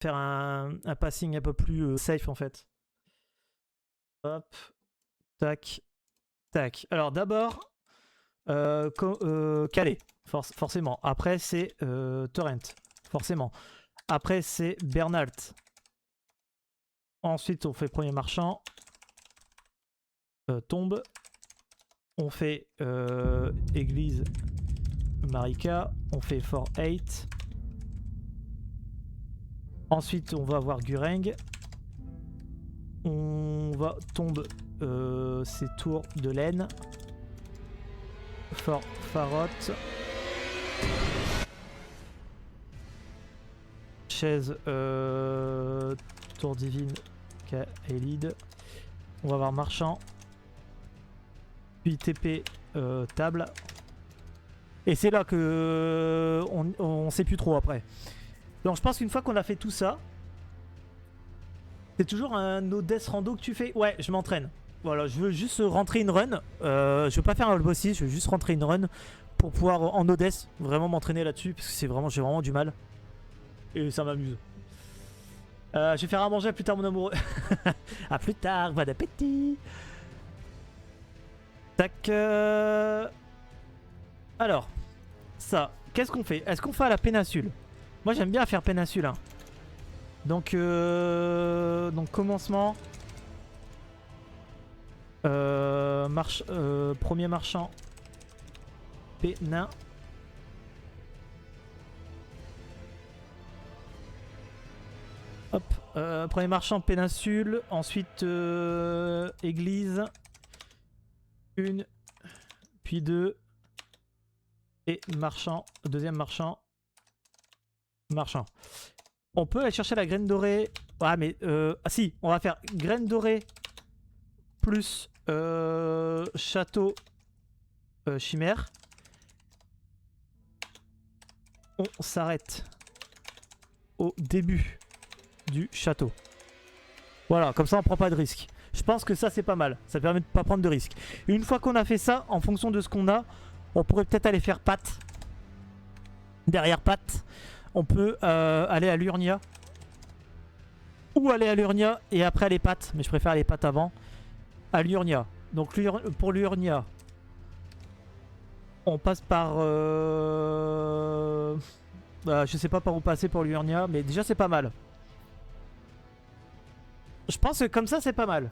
faire un passing un peu plus safe en fait. Hop, tac, tac. Alors d'abord, Calais, forcément. Après c'est Torrent, forcément. Après c'est Bernalt. Ensuite on fait premier marchand. Tombe. On fait église Marika. On fait Fort 8. Ensuite on va voir Gureng. On va tombe ces tours de laine. Fort Farot. Chaise tour divine Kaelid. On va voir marchand. Puis TP table. Et c'est là que on sait plus trop après. Donc je pense qu'une fois qu'on a fait tout ça, c'est toujours un Odess rando que tu fais. Ouais, je m'entraîne. Voilà, je veux juste rentrer une run. Je veux pas faire un all bossy, je veux juste rentrer une run pour pouvoir en Odess vraiment m'entraîner là-dessus parce que c'est vraiment, j'ai vraiment du mal. Et ça m'amuse. Je vais faire à manger à plus tard mon amoureux. À plus tard, bon appétit. Tac. Alors, ça, qu'est-ce qu'on fait? Est-ce qu'on fait à la péninsule? Moi j'aime bien faire péninsule. Hein. Donc commencement. Premier marchand. Pénin. Hop. Premier marchand péninsule. Ensuite église. Une. Puis deux. Et marchand. Deuxième marchand. Marchand. On peut aller chercher la graine dorée. Ah mais ah si, on va faire graine dorée plus château chimère. On s'arrête au début du château. Voilà, comme ça on prend pas de risque. Je pense que ça c'est pas mal. Ça permet de pas prendre de risque. Une fois qu'on a fait ça, en fonction de ce qu'on a, on pourrait peut-être aller faire patte. Derrière patte. On peut aller à l'Urnia. Ou aller à l'Urnia et après les pattes. Mais je préfère les pattes avant. À l'Urnia. Donc pour l'Urnia, on passe par... je sais pas par où passer pour l'Urnia. Mais déjà c'est pas mal. Je pense que comme ça c'est pas mal.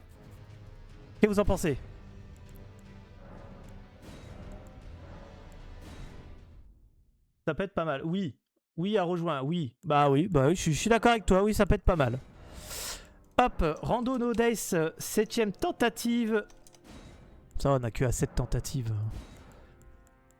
Qu'est-ce que vous en pensez? Ça peut être pas mal. Oui. Oui, à rejoindre. Oui. Bah oui, je suis d'accord avec toi. Oui, ça peut être pas mal. Hop, rando no days, 7ème tentative. Ça, on a que à 7 tentatives.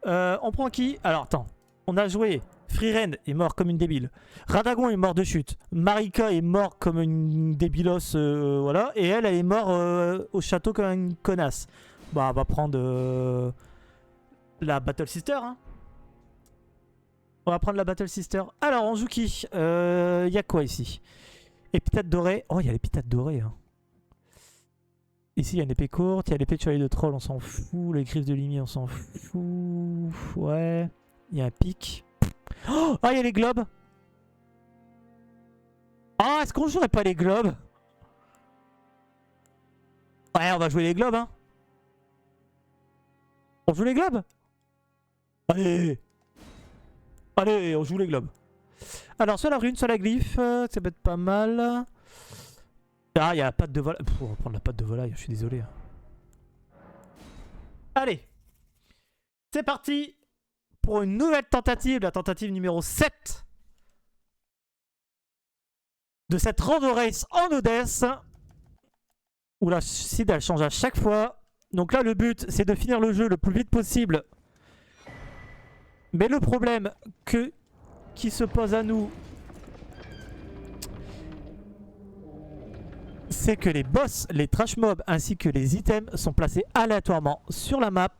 On prend qui? Alors, attends. On a joué. Freeren est mort comme une débile. Radagon est mort de chute. Marika est mort comme une débilos. Voilà. Et elle est morte au château comme une connasse. Bah, on va prendre la Battle Sister. Hein. On va prendre la Battle Sister. Alors, on joue qui? Y a quoi ici? Épithète dorée. Oh, il y a l'épithète dorée. Hein. Ici, il y a une épée courte. Il y a l'épée de chevalier de troll, on s'en fout. Les griffes de limier, on s'en fout. Ouais. Il y a un pic. Oh, il y a les globes. Ah, est-ce qu'on jouerait pas les globes? Ouais, on va jouer les globes, hein. On joue les globes? Allez. Allez, on joue les globes. Alors, soit la rune, soit la glyphe. Ça peut être pas mal. Ah, il y a la patte de volaille. On va prendre la patte de volaille, je suis désolé. Allez. C'est parti pour une nouvelle tentative, la tentative numéro 7 de cette rando race en Odess. Où la seed elle change à chaque fois. Donc là, le but, c'est de finir le jeu le plus vite possible. Mais le problème qui se pose à nous, c'est que les boss, les trash mobs ainsi que les items sont placés aléatoirement sur la map.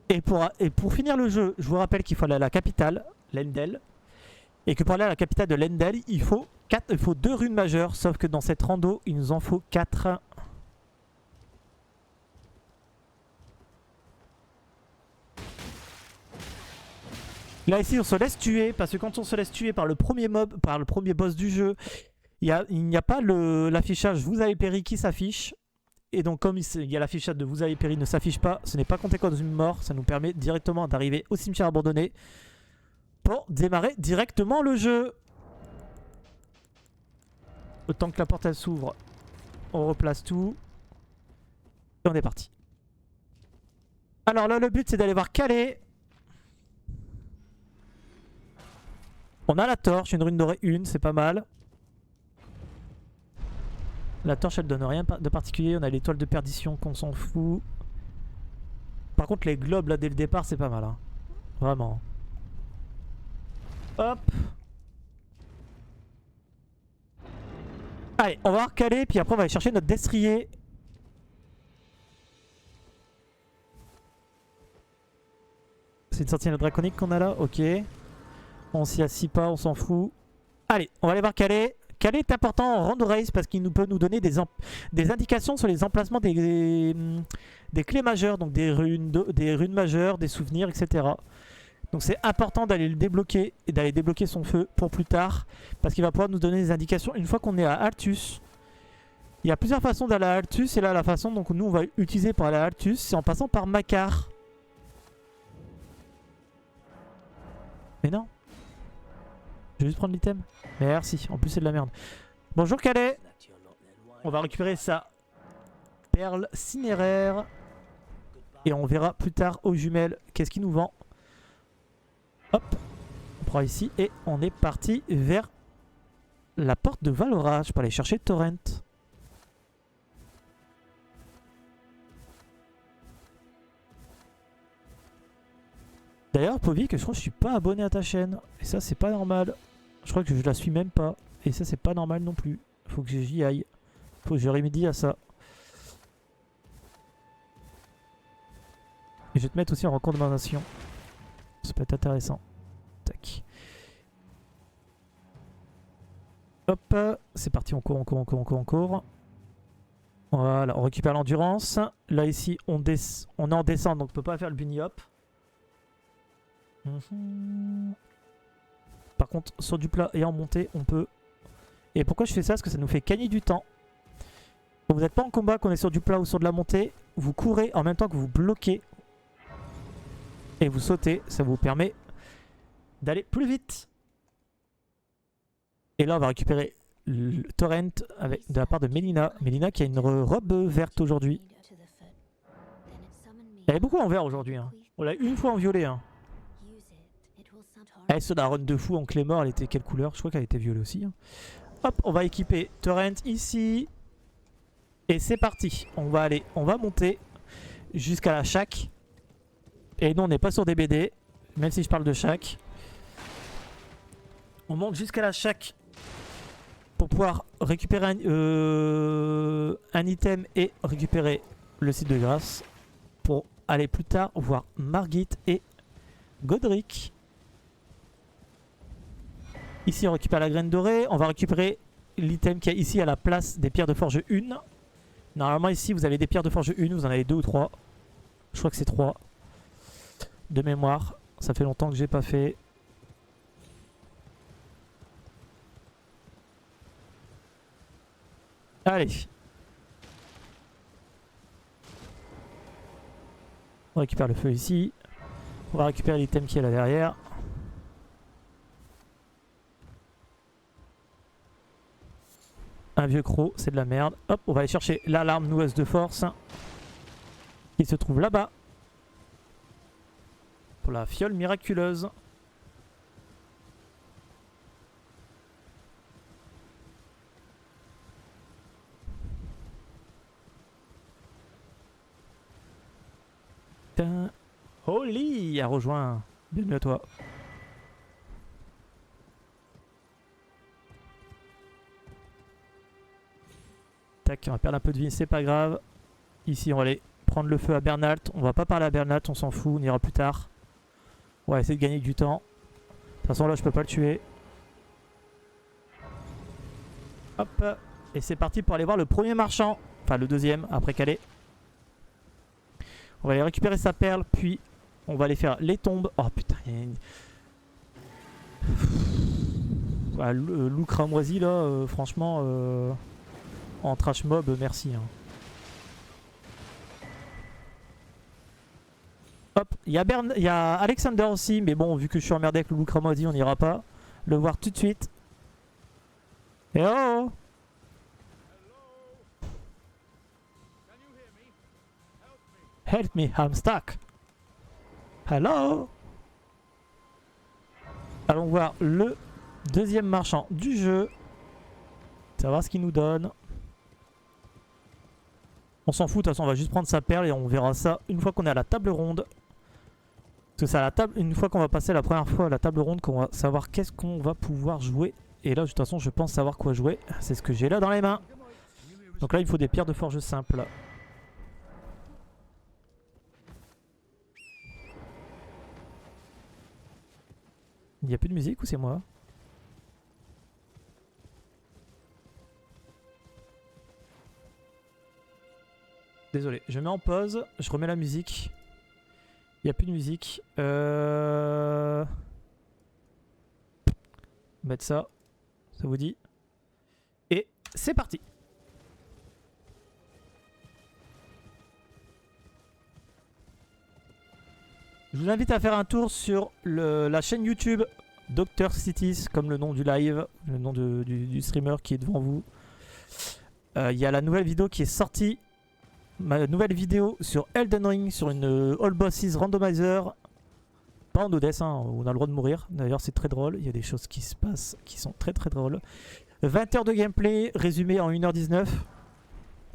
Et pour finir le jeu, je vous rappelle qu'il faut aller à la capitale, Lendel. Et que pour aller à la capitale de Lendel, il faut 2 runes majeures. Sauf que dans cette rando, il nous en faut 4. Là ici on se laisse tuer parce que quand on se laisse tuer par le premier mob, par le premier boss du jeu, il n'y a pas l'affichage vous avez péri qui s'affiche. Et donc comme il y a l'affichage de vous avez péri ne s'affiche pas, ce n'est pas compté comme une mort, ça nous permet directement d'arriver au cimetière abandonné pour démarrer directement le jeu. Le temps que la porte elle s'ouvre, on replace tout. Et on est parti. Alors là le but c'est d'aller voir Calais. On a la torche, une rune dorée, c'est pas mal. La torche elle donne rien de particulier, on a l'étoile de perdition qu'on s'en fout. Par contre les globes là dès le départ c'est pas mal hein. Vraiment. Hop. Allez, on va recaler puis après on va aller chercher notre destrier. C'est une sentinelle draconique qu'on a là, ok. On s'y assit pas, on s'en fout. Allez, on va aller voir Calais. Calais est important en round race parce qu'il peut nous donner des indications sur les emplacements des clés majeures, donc des runes majeures, des souvenirs, etc. Donc c'est important d'aller le débloquer et d'aller débloquer son feu pour plus tard parce qu'il va pouvoir nous donner des indications une fois qu'on est à Altus. Il y a plusieurs façons d'aller à Altus et là la façon donc nous on va utiliser pour aller à Altus c'est en passant par Makar. Mais non. Je vais juste prendre l'item. Merci, en plus c'est de la merde. Bonjour Calais. On va récupérer sa perle cinéraire. Et on verra plus tard aux jumelles qu'est-ce qu'il nous vend. Hop, on prend ici et on est parti vers la porte de Valorage pour aller chercher Torrent. D'ailleurs, Povik, je crois que je suis pas abonné à ta chaîne. Et ça, c'est pas normal. Je crois que je la suis même pas. Et ça, c'est pas normal non plus. Faut que j'y aille. Faut que je remédie à ça. Et je vais te mettre aussi en recommandation. Ça peut être intéressant. Tac. Hop. C'est parti, on court, on court, on court, on court, on court. Voilà, on récupère l'endurance. Là, ici, on est en descente, donc on peut pas faire le bunny hop. Par contre sur du plat et en montée on peut. Et pourquoi je fais ça? Parce que ça nous fait gagner du temps. Quand vous n'êtes pas en combat, qu'on est sur du plat ou sur de la montée, vous courez en même temps que vous bloquez. Et vous sautez, ça vous permet d'aller plus vite. Et là on va récupérer le Torrent avec, de la part de Mélina. Mélina qui a une robe verte aujourd'hui. Elle est beaucoup en vert aujourd'hui hein. On l'a une fois en violet hein. Elle sur la run de fou en clé mort, elle était quelle couleur? Je crois qu'elle était violet aussi. Hein. Hop, on va équiper Torrent ici. Et c'est parti. On va monter jusqu'à la shack. Et non, on n'est pas sur des BD, même si je parle de shack. On monte jusqu'à la shack pour pouvoir récupérer un item et récupérer le site de grâce. Pour aller plus tard voir Margit et Godric. Ici on récupère la graine dorée, on va récupérer l'item qui est ici à la place des pierres de forge 1. Normalement ici vous avez des pierres de forge 1, vous en avez 2 ou 3. Je crois que c'est 3. De mémoire, ça fait longtemps que j'ai pas fait. Allez. On récupère le feu ici. On va récupérer l'item qui est là derrière. Un vieux croc, c'est de la merde. Hop, on va aller chercher l'alarme noueuse de force. Qui se trouve là-bas. Pour la fiole miraculeuse. Holly a rejoint. Bienvenue à toi. Tac, on va perdre un peu de vie, c'est pas grave. Ici, on va aller prendre le feu à Bernalt. On va pas parler à Bernalt, on s'en fout, on ira plus tard. On va essayer de gagner du temps. De toute façon, là, je peux pas le tuer. Hop, et c'est parti pour aller voir le premier marchand. Enfin, le deuxième, après Calais. On va aller récupérer sa perle, puis on va aller faire les tombes. Oh putain, Bah, loup cramoisi là, franchement, en trash mob, merci. Hein. Hop, il y a Alexander aussi, mais bon, vu que je suis emmerdé avec le loup cramoisi, on n'ira pas le voir tout de suite. Et oh! Help me, I'm stuck. Hello? Allons voir le deuxième marchand du jeu. Savoir ce qu'il nous donne. On s'en fout, de toute façon, on va juste prendre sa perle et on verra ça une fois qu'on est à la table ronde. Parce que c'est à la table, une fois qu'on va passer la première fois à la table ronde, qu'on va savoir qu'est-ce qu'on va pouvoir jouer. Et là, de toute façon, je pense savoir quoi jouer. C'est ce que j'ai là dans les mains. Donc là, il faut des pierres de forge simples. Il n'y a plus de musique ou c'est moi? Désolé, je mets en pause, je remets la musique. Il n'y a plus de musique. Mettre ça, ça vous dit? Et c'est parti. Je vous invite à faire un tour sur la chaîne YouTube Dr Cities, comme le nom du live, le nom du streamer qui est devant vous. Il y a la nouvelle vidéo qui est sortie. Ma nouvelle vidéo sur Elden Ring, sur une All Bosses Randomizer. Pas en Odess, hein, on a le droit de mourir. D'ailleurs, c'est très drôle. Il y a des choses qui se passent qui sont très très drôles. 20 heures de gameplay, résumé en 1h19.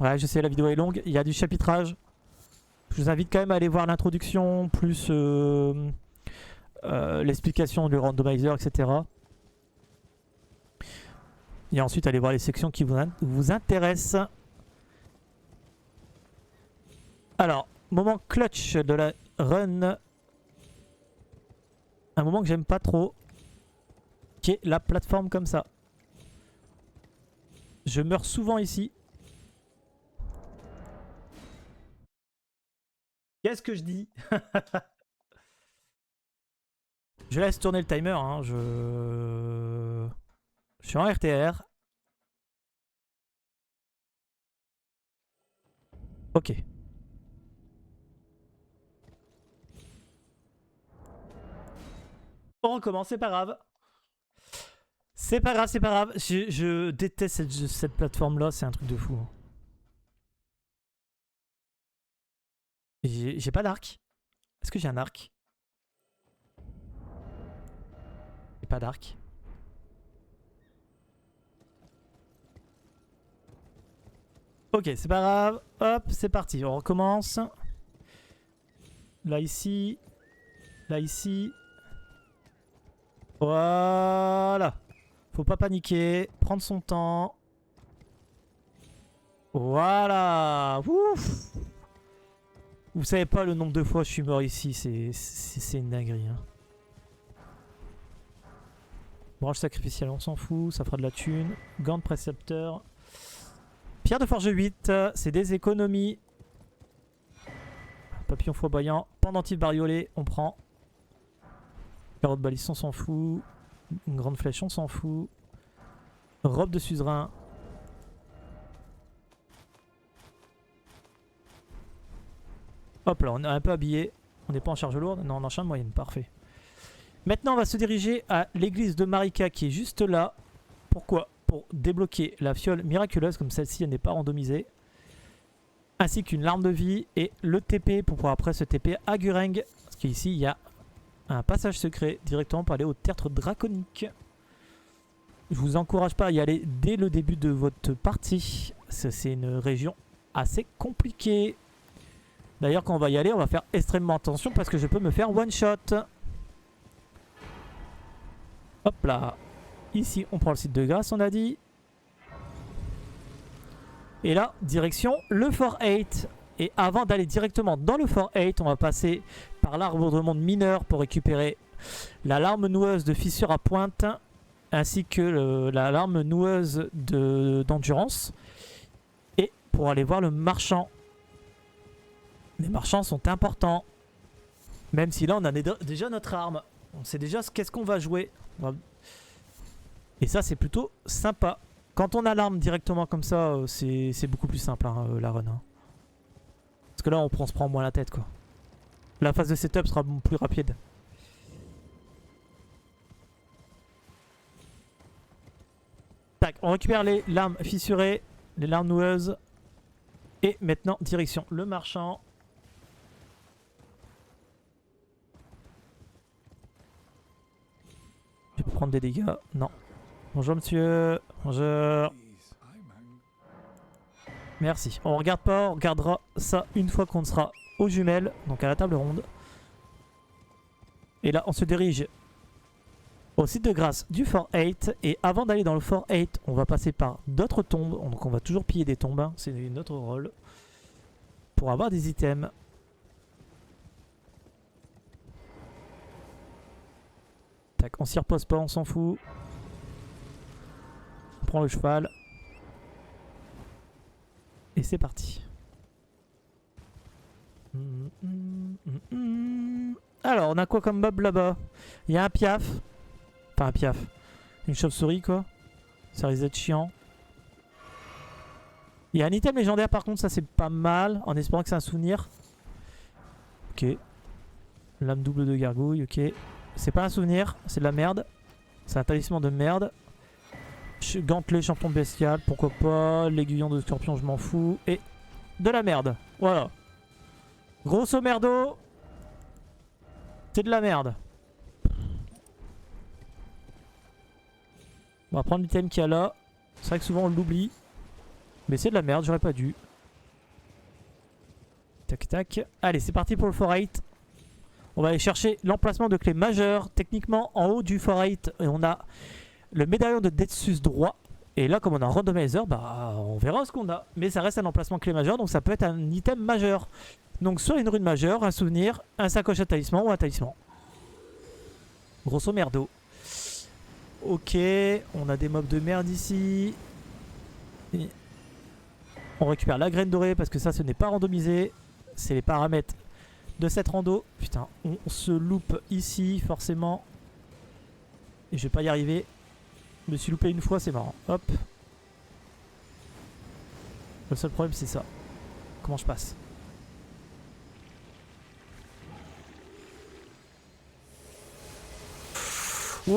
Ouais, je sais, la vidéo est longue. Il y a du chapitrage. Je vous invite quand même à aller voir l'introduction, plus l'explication du randomizer, etc. Et ensuite, allez voir les sections qui vous intéressent. Alors, moment clutch de la run. Un moment que j'aime pas trop. Qui est la plateforme comme ça. Je meurs souvent ici. Qu'est-ce que je dis? Je laisse tourner le timer. Hein. Je suis en RTR. Ok. On recommence, c'est pas grave. C'est pas grave, c'est pas grave. Je déteste cette plateforme-là, c'est un truc de fou. J'ai pas d'arc. Est-ce que j'ai un arc? J'ai pas d'arc. Ok, c'est pas grave. Hop, c'est parti. On recommence. Là, ici. Là, ici. Voilà. Faut pas paniquer. Prendre son temps. Voilà. Ouf. Vous savez pas le nombre de fois je suis mort ici. C'est une dinguerie. Hein. Branche sacrificielle, on s'en fout. Ça fera de la thune. Gant de précepteur. Pierre de forge 8. C'est des économies. Papillon fourboyant. Pendentif bariolé. On prend. Carotte baliste, on s'en fout. Une grande flèche, on s'en fout. Robe de suzerain. Hop là, on est un peu habillé. On n'est pas en charge lourde. Non, on est en charge moyenne. Parfait. Maintenant, on va se diriger à l'église de Marika qui est juste là. Pourquoi? Pour débloquer la fiole miraculeuse, comme celle-ci, elle n'est pas randomisée. Ainsi qu'une larme de vie et le TP pour pouvoir après se TP à Gureng. Parce qu'ici, il y a un passage secret directement pour aller au tertre draconique. Je vous encourage pas à y aller dès le début de votre partie. C'est une région assez compliquée. D'ailleurs, quand on va y aller, on va faire extrêmement attention parce que je peux me faire one shot. Hop là. Ici, on prend le site de grâce, on a dit. Et là, direction le Fort 8. Et avant d'aller directement dans le Fort 8, on va passer par l'arbre de monde mineur pour récupérer la larme noueuse de fissure à pointe ainsi que la larme noueuse d'endurance. Et pour aller voir le marchand. Les marchands sont importants. Même si là, on a déjà notre arme. On sait déjà qu'est-ce qu'on va jouer. Et ça, c'est plutôt sympa. Quand on a l'arme directement comme ça, c'est beaucoup plus simple, hein, la run. Hein. Parce que là, on se prend moins la tête, quoi. La phase de setup sera plus rapide. Tac, on récupère les lames fissurées, les lames noueuses. Et maintenant, direction le marchand. Je vais prendre des dégâts. Non. Bonjour monsieur. Bonjour. Merci. On regarde pas, on regardera ça une fois qu'on sera aux jumelles, donc à la table ronde. Et là, on se dirige au site de grâce du Fort 8. Et avant d'aller dans le Fort 8, on va passer par d'autres tombes. Donc on va toujours piller des tombes, hein. C'est notre rôle. Pour avoir des items. Tac, on s'y repose pas, on s'en fout. On prend le cheval. Et c'est parti. Alors, on a quoi comme mob là-bas? Il y a un piaf. Enfin, un piaf. Une chauve-souris, quoi. Ça risque d'être chiant. Il y a un item légendaire, par contre, ça c'est pas mal. En espérant que c'est un souvenir. Ok. Lame double de gargouille, ok. C'est pas un souvenir, c'est de la merde. C'est un talisman de merde. Gantelet, champion bestial, pourquoi pas. L'aiguillon de scorpion, je m'en fous. Et de la merde. Voilà. Grosso merdo. C'est de la merde. On va prendre l'item qu'il y a là. C'est vrai que souvent on l'oublie. Mais c'est de la merde, j'aurais pas dû. Tac tac. Allez, c'est parti pour le Fort 8. On va aller chercher l'emplacement de clé majeure. Techniquement, en haut du Fort 8, on a le médaillon de Detsus droit. Et là, comme on a un randomizer, bah, on verra ce qu'on a. Mais ça reste un emplacement clé majeur, donc ça peut être un item majeur. Donc soit une rune majeure, un souvenir, un sacoche à talisman ou un talisman. Grosso merdo. Ok, on a des mobs de merde ici. Et on récupère la graine dorée parce que ça, ce n'est pas randomisé. C'est les paramètres de cette rando. Putain, on se loupe ici, forcément. Et je vais pas y arriver. Je me suis loupé une fois, c'est marrant. Hop. Le seul problème, c'est ça. Comment je passe? Je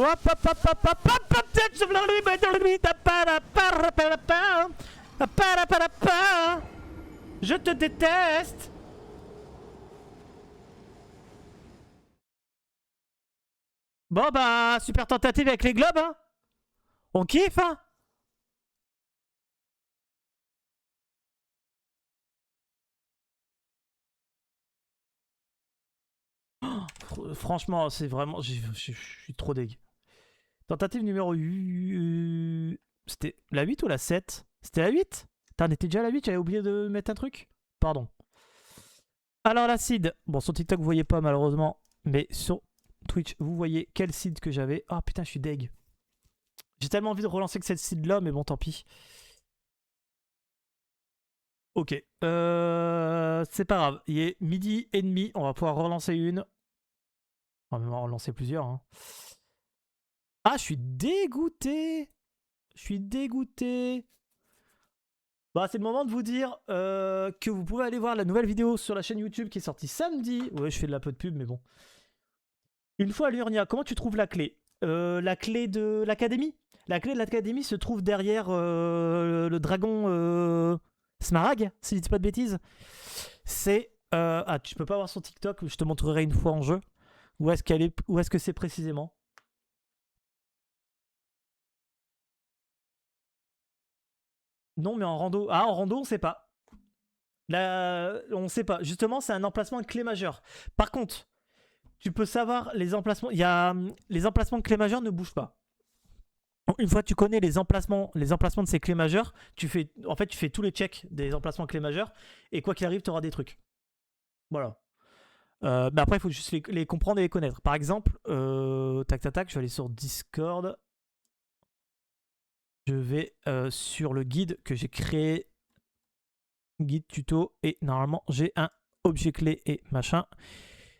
te déteste. Bon bah, super tentative avec les globes, hein. On kiffe, hein. Franchement, c'est vraiment... Je suis trop deg. Tentative numéro 8... C'était la 8 ou la 7? C'était la 8? T'en étais déjà à la 8? J'avais oublié de mettre un truc? Pardon. Alors la seed. Bon, sur TikTok, vous voyez pas malheureusement. Mais sur Twitch, vous voyez quel seed que j'avais. Ah putain, je suis deg. J'ai tellement envie de relancer que cette seed là, mais bon, tant pis. Ok. C'est pas grave. Il est midi et demi. On va pouvoir relancer une. On va en relancer plusieurs. Hein. Ah, je suis dégoûté. Je suis dégoûté. Bah, c'est le moment de vous dire que vous pouvez aller voir la nouvelle vidéo sur la chaîne YouTube qui est sortie samedi. Ouais, je fais de la peu de pub, mais bon. Une fois à l'Urnia, comment tu trouves la clé? La clé de l'académie? La clé de l'académie se trouve derrière le dragon Smaragd, si je dis pas de bêtises. C'est... ah, tu peux pas voir son TikTok, je te montrerai une fois en jeu. Où est-ce qu'elle est, où est-ce que c'est précisément? Non, mais en rando... Ah, en rando, on sait pas. Là, on sait pas. Justement, c'est un emplacement de clé majeure. Par contre, tu peux savoir les emplacements... Les emplacements de clé majeure ne bougent pas. Une fois que tu connais les emplacements de ces clés majeures, tu fais tous les checks des emplacements clés majeures. Et quoi qu'il arrive, tu auras des trucs. Voilà. Mais après, il faut juste les comprendre et les connaître. Par exemple, tac tac tac, je vais aller sur Discord. Je vais sur le guide que j'ai créé. Guide tuto. Et normalement, j'ai un objet clé et machin.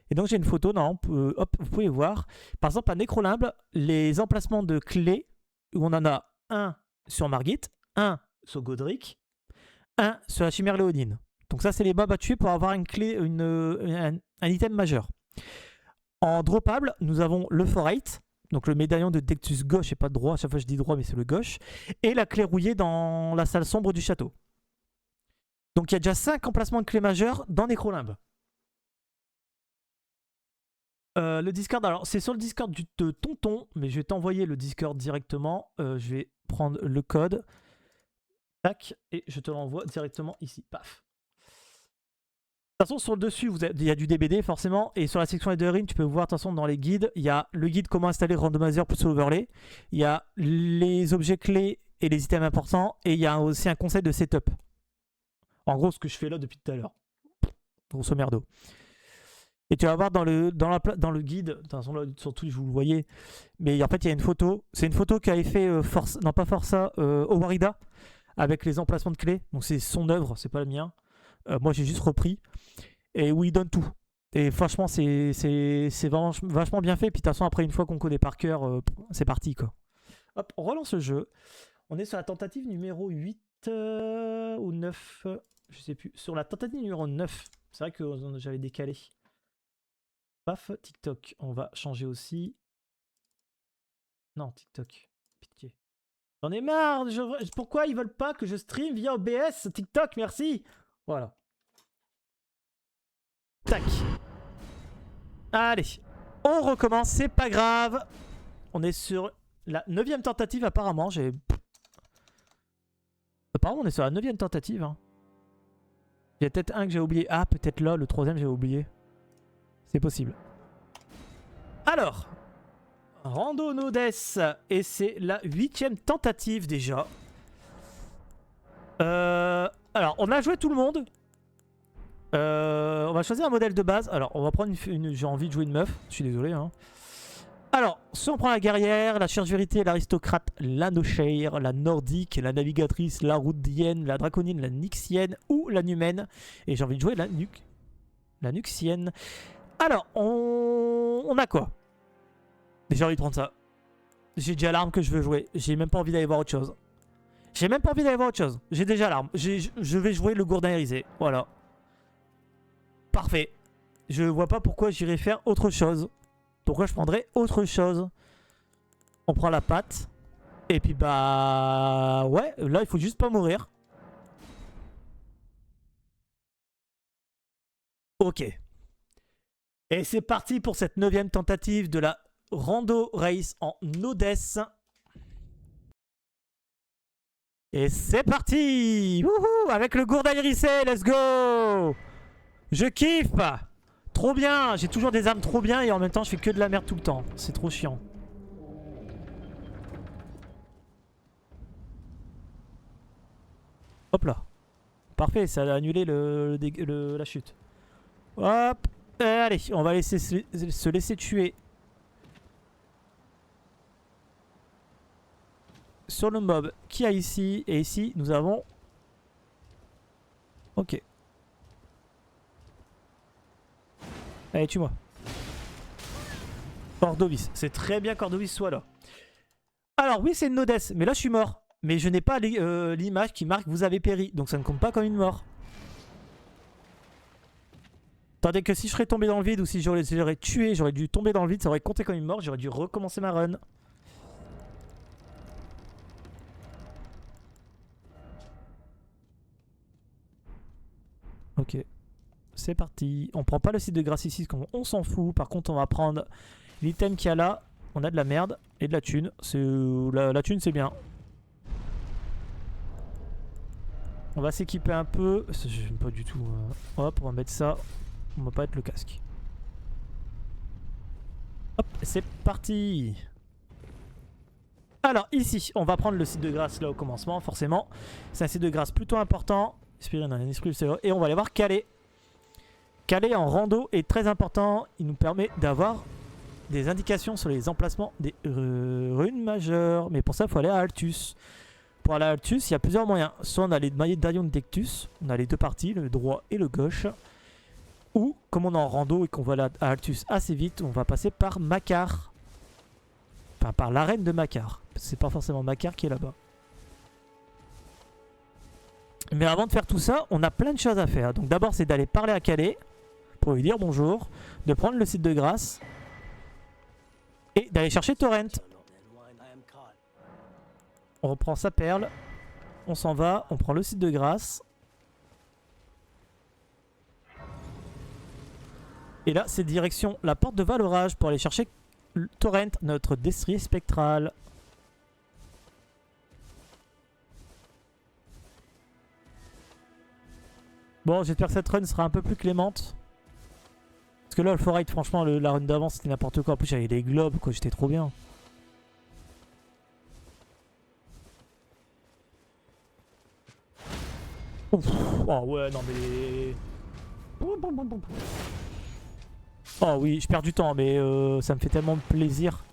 Et donc, j'ai une photo. Non, hop, vous pouvez voir. Par exemple, à Necrolimbe, les emplacements de clés où on en a un sur Margit, un sur Godric, un sur la chimère léonine. Donc ça, c'est les mobs à tuer pour avoir une clé, un item majeur. En droppable, nous avons le Forate, donc le médaillon de Dectus gauche et pas de droit. À chaque fois je dis droit, mais c'est le gauche. Et la clé rouillée dans la salle sombre du château. Donc il y a déjà 5 emplacements de clés majeures dans Necrolimbe. Le Discord, alors c'est sur le Discord de Tonton, mais je vais t'envoyer le Discord directement. Je vais prendre le code. Tac, et je te l'envoie directement ici. Paf. De toute façon, sur le dessus, il y a du DBD forcément. Et sur la section Ethereum, tu peux voir, de toute façon, dans les guides, il y a le guide comment installer Randomizer plus l'overlay. Il y a les objets clés et les items importants. Et il y a aussi un conseil de setup. En gros, ce que je fais là depuis tout à l'heure. Grosso merdo. Et tu vas voir dans le guide, de toute façon, là, surtout, je vous le voyez. Mais en fait, il y a une photo. C'est une photo qu'avait fait Owarida avec les emplacements de clés. Donc, c'est son œuvre, c'est pas le mien. Moi j'ai juste repris et où il donne tout et franchement c'est vachement bien fait. Puis de toute façon après une fois qu'on connaît par cœur c'est parti quoi. Hop, on relance le jeu. On est sur la tentative numéro 8 ou 9, je sais plus, sur la tentative numéro 9. C'est vrai que j'avais décalé. Paf, TikTok, on va changer aussi. Non, TikTok, pitié. J'en ai marre, pourquoi ils veulent pas que je stream via OBS TikTok, merci. Voilà. Tac. Allez. On recommence, c'est pas grave. On est sur la 9ème tentative apparemment. Apparemment on est sur la 9ème tentative. Hein. Il y a peut-être un que j'ai oublié. Ah peut-être là, le 3ème j'ai oublié. C'est possible. Alors. Rando Nodes. Et c'est la 8ème tentative déjà. Alors, on a joué tout le monde. On va choisir un modèle de base. Alors, on va prendre j'ai envie de jouer une meuf. Je suis désolé. Hein. Alors, soit on prend la guerrière, la chirurgérité, l'aristocrate, la nochère, la nordique, la navigatrice, la roudienne, la draconine, la nixienne ou la numène. Et j'ai envie de jouer la nuxienne. Alors, on a quoi? J'ai envie de prendre ça. J'ai déjà l'arme que je veux jouer. J'ai même pas envie d'aller voir autre chose. J'ai même pas envie d'aller voir autre chose. J'ai déjà l'arme. Je vais jouer le gourdin irisé. Voilà. Parfait. Je vois pas pourquoi j'irais faire autre chose. Pourquoi je prendrais autre chose. On prend la patte. Et puis bah... Ouais, là il faut juste pas mourir. Ok. Et c'est parti pour cette 9ème tentative de la Rando Race en Odesse. Et c'est parti! Wouhou! Avec le gourdin irisé, let's go! Je kiffe! Trop bien! J'ai toujours des armes trop bien et en même temps je fais que de la merde tout le temps. C'est trop chiant. Hop là. Parfait, ça a annulé la chute. Hop! Allez, on va se laisser tuer. Sur le mob qui a ici. Et ici, nous avons... Ok. Allez, tue-moi. Cordovis. C'est très bien Cordovis soit là. Alors, oui, c'est une Odesse. Mais là, je suis mort. Mais je n'ai pas l'image qui marque vous avez péri. Donc, ça ne compte pas comme une mort. Tandis que si je serais tombé dans le vide ou si j'aurais tué, j'aurais dû tomber dans le vide, ça aurait compté comme une mort. J'aurais dû recommencer ma run. Ok, c'est parti. On prend pas le site de grâce ici, on s'en fout. Par contre, on va prendre l'item qu'il y a là. On a de la merde et de la thune. La thune, c'est bien. On va s'équiper un peu. J'aime pas du tout. Hop, on va mettre ça. On va pas être le casque. Hop, c'est parti. Alors, ici, on va prendre le site de grâce là au commencement, forcément. C'est un site de grâce plutôt important. Et on va aller voir Calais. Calais en rando est très important. Il nous permet d'avoir des indications sur les emplacements des runes majeures. Mais pour ça, il faut aller à Altus. Pour aller à Altus, il y a plusieurs moyens. Soit on a les médaillons de Dectus. On a les deux parties, le droit et le gauche. Ou, comme on est en rando et qu'on va aller à Altus assez vite, on va passer par Makar. Enfin, par l'arène de Makar. C'est pas forcément Makar qui est là-bas. Mais avant de faire tout ça, on a plein de choses à faire. Donc d'abord, c'est d'aller parler à Calais pour lui dire bonjour, de prendre le site de Grasse et d'aller chercher Torrent. On reprend sa perle, on s'en va, on prend le site de Grasse. Et là, c'est direction la porte de Valorage pour aller chercher Torrent, notre destrier spectral. Bon, j'espère que cette run sera un peu plus clémente. Parce que là, le Forite, franchement, la run d'avant, c'était n'importe quoi. En plus, j'avais des globes, quoi. J'étais trop bien. Ouf. Oh ouais, non mais... Oh oui, je perds du temps, mais ça me fait tellement plaisir.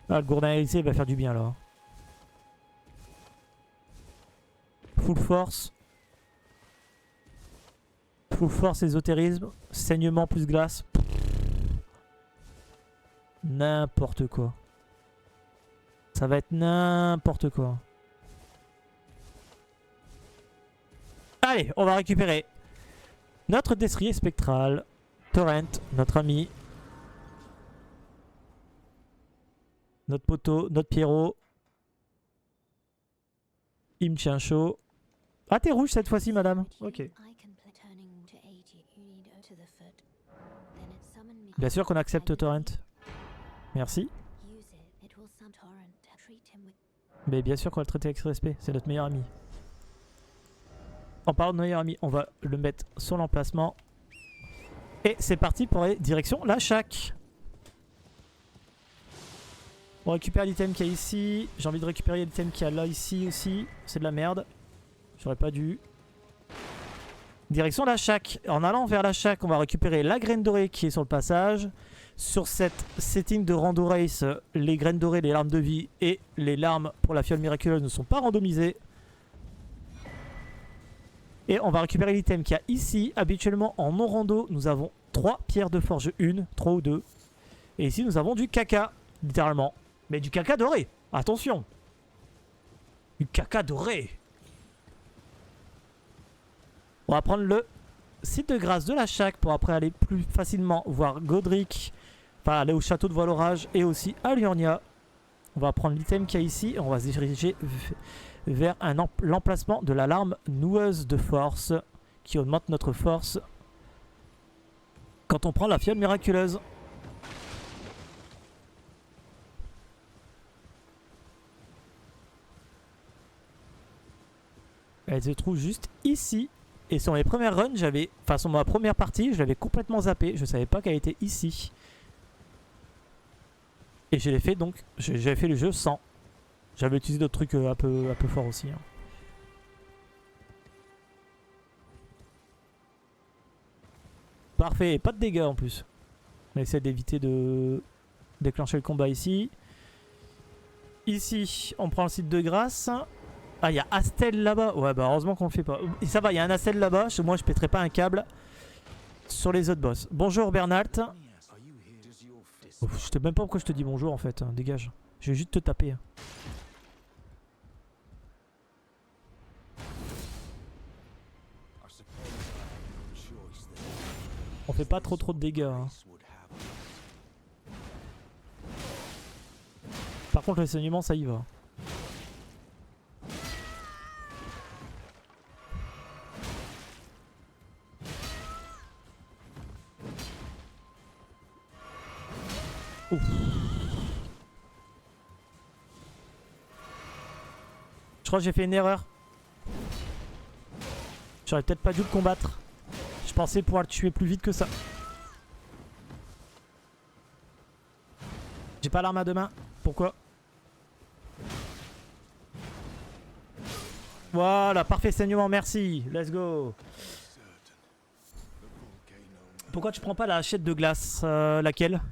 Ah, le gourdin Élysée va faire du bien, là. Full force. Full force, ésotérisme. Saignement plus glace. N'importe quoi. Ça va être n'importe quoi. Allez, on va récupérer notre destrier spectral. Torrent, notre ami. Notre poteau, notre Pierrot. Il me tient chaud. Ah, t'es rouge cette fois-ci, madame. Ok. Bien sûr qu'on accepte Torrent. Merci. Mais bien sûr qu'on va le traiter avec respect. C'est notre meilleur ami. En parlant de meilleur ami, on va le mettre sur l'emplacement. Et c'est parti pour aller direction la Shack. On récupère l'item qu'il y a ici. J'ai envie de récupérer l'item qu'il y a là, ici aussi. C'est de la merde. J'aurais pas dû. Direction la Shack. En allant vers la Shack, on va récupérer la graine dorée qui est sur le passage. Sur cette setting de rando race, les graines dorées, les larmes de vie et les larmes pour la fiole miraculeuse ne sont pas randomisées. Et on va récupérer l'item qu'il y a ici. Habituellement, en non-rando, nous avons 3 pierres de forge 1, 3 ou 2. Et ici, nous avons du caca, littéralement. Mais du caca doré. Attention. Du caca doré. On va prendre le site de grâce de la Shack pour après aller plus facilement voir Godric. Enfin, aller au château de Valorage et aussi à Liurnia. On va prendre l'item qu'il y a ici et on va se diriger vers l'emplacement de la larme noueuse de force qui augmente notre force quand on prend la fiole miraculeuse. Elle se trouve juste ici. Et sur mes premières runs, enfin sur ma première partie, je l'avais complètement zappé. Je savais pas qu'elle était ici. Et je l'ai fait donc, j'avais fait le jeu sans. J'avais utilisé d'autres trucs un peu forts aussi. Hein. Parfait, et pas de dégâts en plus. On essaie d'éviter de déclencher le combat ici. Ici, on prend le site de grâce. Ah, il y a Astel là-bas. Ouais, bah heureusement qu'on le fait pas. Et ça va, il y a un Astel là-bas. Moi, je pèterai pas un câble sur les autres boss. Bonjour Bernalt. Ouf, je sais même pas pourquoi je te dis bonjour en fait. Hein, dégage. Je vais juste te taper. On fait pas trop de dégâts. Hein. Par contre, le saignement, ça y va. Ouf. Je crois que j'ai fait une erreur. J'aurais peut-être pas dû le combattre. Je pensais pouvoir le tuer plus vite que ça. J'ai pas l'arme à deux mains. Pourquoi? Voilà, parfait saignement, merci. Let's go. Pourquoi tu prends pas la hachette de glace? Laquelle?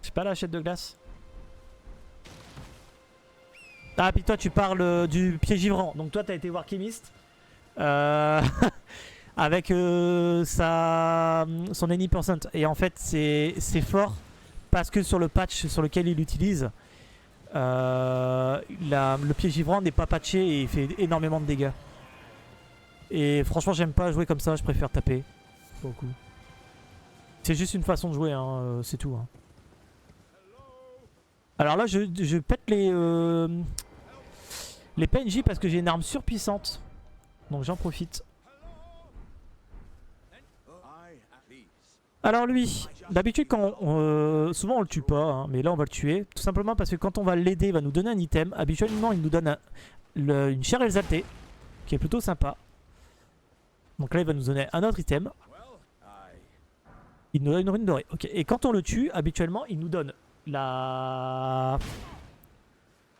J'ai pas la hachette de glace. Ah, puis toi tu parles du pied givrant. Donc toi t'as été voir Chemist. avec son any percent. Et en fait, c'est fort parce que sur le patch sur lequel il l'utilise, le pied givrant n'est pas patché et il fait énormément de dégâts. Et franchement, j'aime pas jouer comme ça, je préfère taper. Beaucoup. C'est juste une façon de jouer, hein, c'est tout. Hein. Alors là, je pète les PNJ parce que j'ai une arme surpuissante. Donc j'en profite. Alors lui, d'habitude souvent on le tue pas, hein, mais là on va le tuer. Tout simplement parce que quand on va l'aider, il va nous donner un item. Habituellement il nous donne une chair exaltée, qui est plutôt sympa. Donc là il va nous donner un autre item. Il nous donne une rune dorée. Ok. Et quand on le tue, habituellement il nous donne la...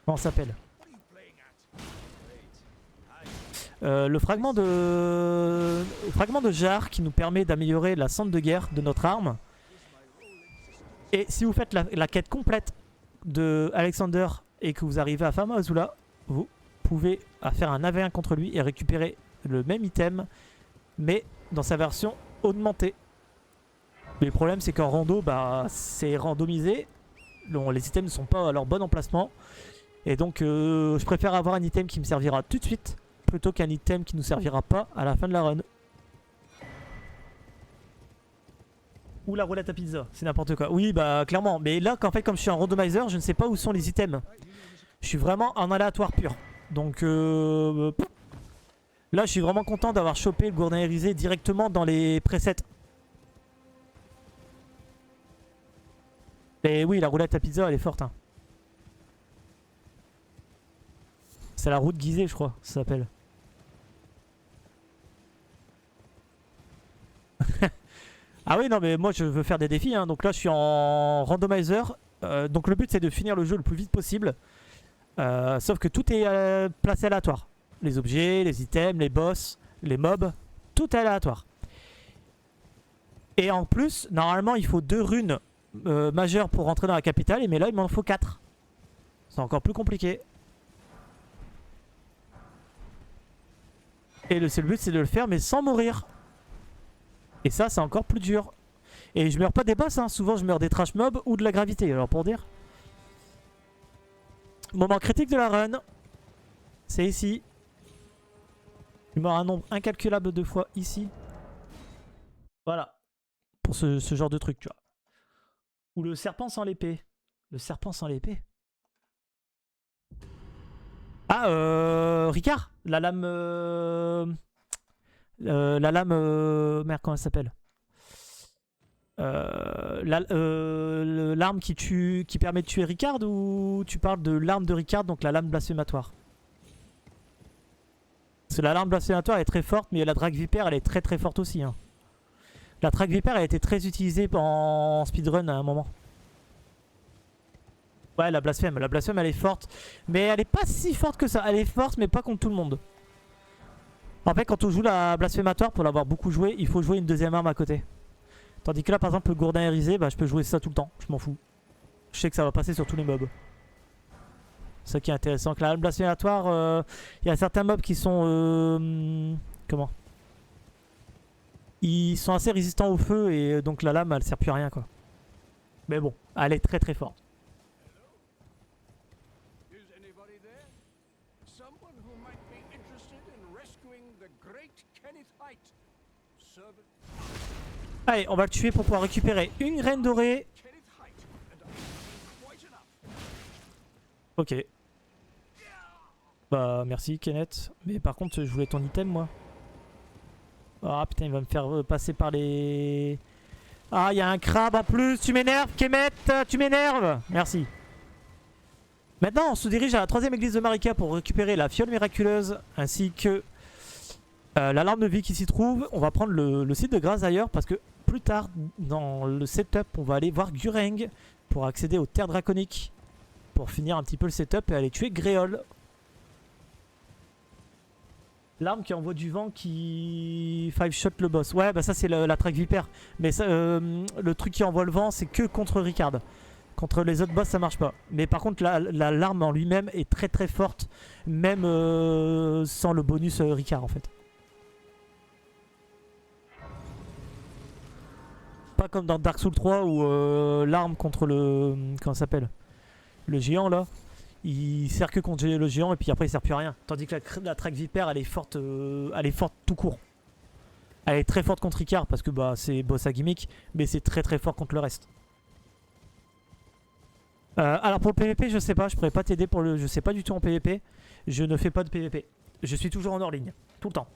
Comment ça s'appelle ? Le fragment de jarre qui nous permet d'améliorer la cendre de guerre de notre arme. Et si vous faites la quête complète de Alexander et que vous arrivez à Fama Azula, vous pouvez faire un AV1 contre lui et récupérer le même item, mais dans sa version augmentée. Mais le problème c'est qu'en rando, bah, c'est randomisé. Bon, les items ne sont pas à leur bon emplacement. Et donc je préfère avoir un item qui me servira tout de suite plutôt qu'un item qui nous servira pas à la fin de la run. Ou la roulette à pizza, c'est n'importe quoi. Oui, bah clairement. Mais là, en fait, comme je suis un randomizer, je ne sais pas où sont les items. Je suis vraiment en aléatoire pur. Donc là, je suis vraiment content d'avoir chopé le gourdin irisé directement dans les presets. Et oui, la roulette à pizza, elle est forte. Hein. C'est la route Gizeh, je crois, ça s'appelle. Ah oui, non, mais moi je veux faire des défis, hein. Donc là je suis en randomizer. Donc le but c'est de finir le jeu le plus vite possible. Sauf que tout est placé aléatoire. Les objets, les items, les boss, les mobs, tout est aléatoire. Et en plus, normalement il faut 2 runes majeures pour rentrer dans la capitale. Mais là il m'en faut 4. C'est encore plus compliqué. Et le but c'est de le faire mais sans mourir. Et ça c'est encore plus dur. Et je meurs pas des boss, hein. Souvent je meurs des trash mobs ou de la gravité. Alors pour dire. Moment critique de la run. C'est ici. Je meurs un nombre incalculable de fois ici. Voilà. Pour ce genre de truc, tu vois. Ou le serpent sans l'épée. Le serpent sans l'épée. Ah, Ricard. La lame... merde, comment elle s'appelle? L'arme qui permet de tuer Ricard, ou tu parles de l'arme de Ricard, donc la lame blasphématoire? Parce que la lame blasphématoire est très forte, mais la Drague Vipère elle est très très forte aussi. Hein. La Drague Vipère elle a été très utilisée en speedrun à un moment. Ouais, la blasphème elle est forte, mais elle est pas si forte que ça. Elle est forte, mais pas contre tout le monde. En fait, quand on joue la blasphématoire, pour l'avoir beaucoup joué, il faut jouer une deuxième arme à côté. Tandis que là, par exemple, le gourdin irisé, bah, je peux jouer ça tout le temps. Je m'en fous. Je sais que ça va passer sur tous les mobs. C'est ça qui est intéressant. Que la lame blasphématoire, il y a certains mobs qui sont... comment? Ils sont assez résistants au feu et donc la lame, elle sert plus à rien, quoi. Mais bon, elle est très très forte. Allez, on va le tuer pour pouvoir récupérer une graine dorée. Ok. Bah merci Kenneth. Mais par contre je voulais ton item moi. Ah putain il va me faire passer par les... Ah il y a un crabe en plus. Tu m'énerves Kemet. Tu m'énerves. Merci. Maintenant on se dirige à la 3ème église de Marika pour récupérer la fiole miraculeuse ainsi que la larme de vie qui s'y trouve. On va prendre le site de grâce ailleurs parce que plus tard dans le setup on va aller voir Gureng pour accéder aux terres draconiques. Pour finir un petit peu le setup et aller tuer Gréol. L'arme qui envoie du vent qui 5-shot le boss. Ouais bah ça c'est la traque vipère. Mais ça, le truc qui envoie le vent c'est que contre Ricard. Contre les autres boss ça marche pas. Mais par contre l'arme en lui-même est très très forte. Même sans le bonus Ricard en fait. Pas comme dans Dark Souls 3 où l'arme contre le... Comment ça s'appelle? Le géant là. Il sert que contre le géant et puis après il sert plus à rien. Tandis que la track Viper elle est forte tout court. Elle est très forte contre Ricard parce que bah c'est boss à gimmick, mais c'est très très fort contre le reste. Alors pour le PVP je sais pas, je pourrais pas t'aider pour le... Je sais pas du tout en PVP. Je ne fais pas de PVP. Je suis toujours en hors ligne. Tout le temps.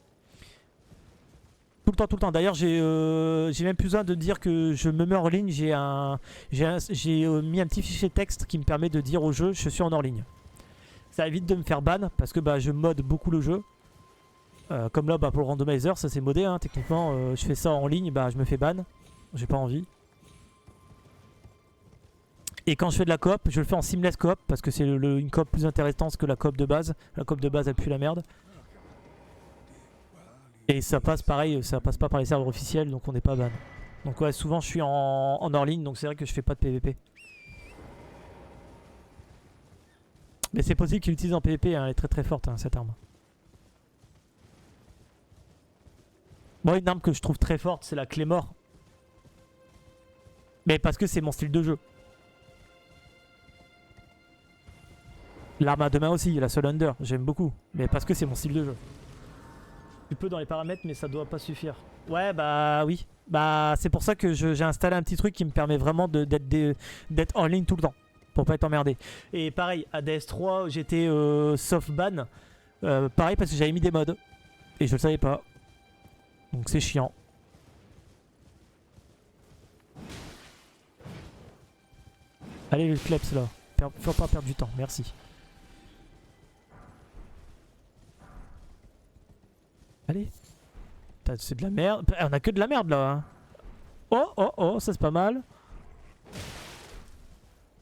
Tout le temps, tout le temps. D'ailleurs, j'ai même plus besoin de dire que je me mets en ligne. J'ai mis un petit fichier texte qui me permet de dire au jeu je suis en hors ligne. Ça évite de me faire ban parce que bah, je mode beaucoup le jeu. Comme là, bah, pour le randomizer, ça c'est modé. Hein, techniquement, je fais ça en ligne, bah, je me fais ban. J'ai pas envie. Et quand je fais de la coop, je le fais en seamless coop parce que c'est une coop plus intéressante que la coop de base. La coop de base, elle pue la merde. Et ça passe pareil, ça passe pas par les serveurs officiels, donc on n'est pas ban. Donc ouais, souvent je suis en hors ligne, donc c'est vrai que je fais pas de PVP. Mais c'est possible qu'il l'utilise en PVP, hein, elle est très très forte hein, cette arme. Moi une arme que je trouve très forte, c'est la Claymore. Mais parce que c'est mon style de jeu. L'arme à deux mains aussi, la Solander, j'aime beaucoup. Mais parce que c'est mon style de jeu. Tu peux dans les paramètres mais ça doit pas suffire. Ouais bah oui. Bah c'est pour ça que j'ai installé un petit truc qui me permet vraiment d'être en ligne tout le temps. Pour pas être emmerdé. Et pareil, à DS3 j'étais soft ban. Pareil parce que j'avais mis des mods. Et je le savais pas. Donc c'est chiant. Allez le kleps là. Faut pas perdre du temps, merci. Allez. C'est de la merde. On a que de la merde là. Hein. Oh, oh, oh, ça c'est pas mal.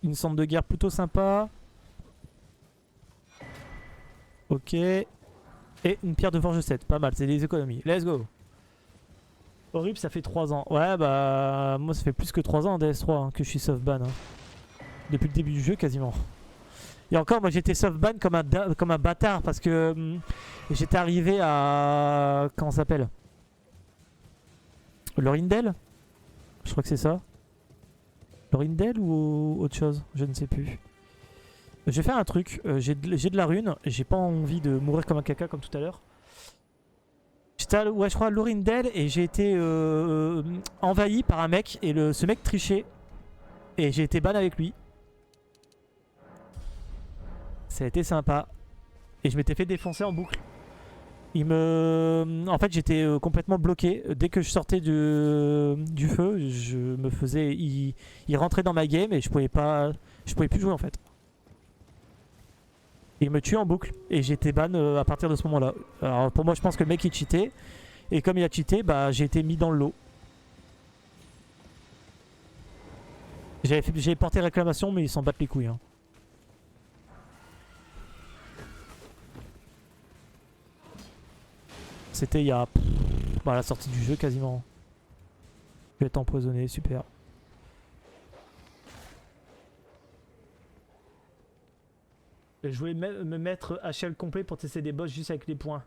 Une centre de guerre plutôt sympa. Ok. Et une pierre de forge 7. Pas mal, c'est des économies. Let's go. Horrible, ça fait 3 ans. Ouais, bah. Moi, ça fait plus que 3 ans en DS3 hein, que je suis soft ban. Hein. Depuis le début du jeu, quasiment. Et encore, moi j'étais soft ban comme un bâtard parce que j'étais arrivé à. Comment ça s'appelle? Lorindel? Je crois que c'est ça. Lorindel ou autre chose? Je ne sais plus. Je vais faire un truc. J'ai de la rune. J'ai pas envie de mourir comme un caca comme tout à l'heure. J'étais ouais, je crois à Lorindel et j'ai été envahi par un mec. Et ce mec trichait. Et j'ai été ban avec lui. Ça a été sympa. Et je m'étais fait défoncer en boucle. En fait, j'étais complètement bloqué. Dès que je sortais du feu, je me faisais... Il rentrait dans ma game et je pouvais plus jouer en fait. Et il me tuait en boucle. Et j'étais ban à partir de ce moment-là. Alors pour moi, je pense que le mec il cheatait. Et comme il a cheaté, bah j'ai été mis dans le lot. J'avais porté réclamation, mais ils s'en battent les couilles. Hein. C'était il y a bah, la sortie du jeu quasiment. Je vais être empoisonné, super. Et je voulais me mettre HL complet pour tester des boss juste avec les points.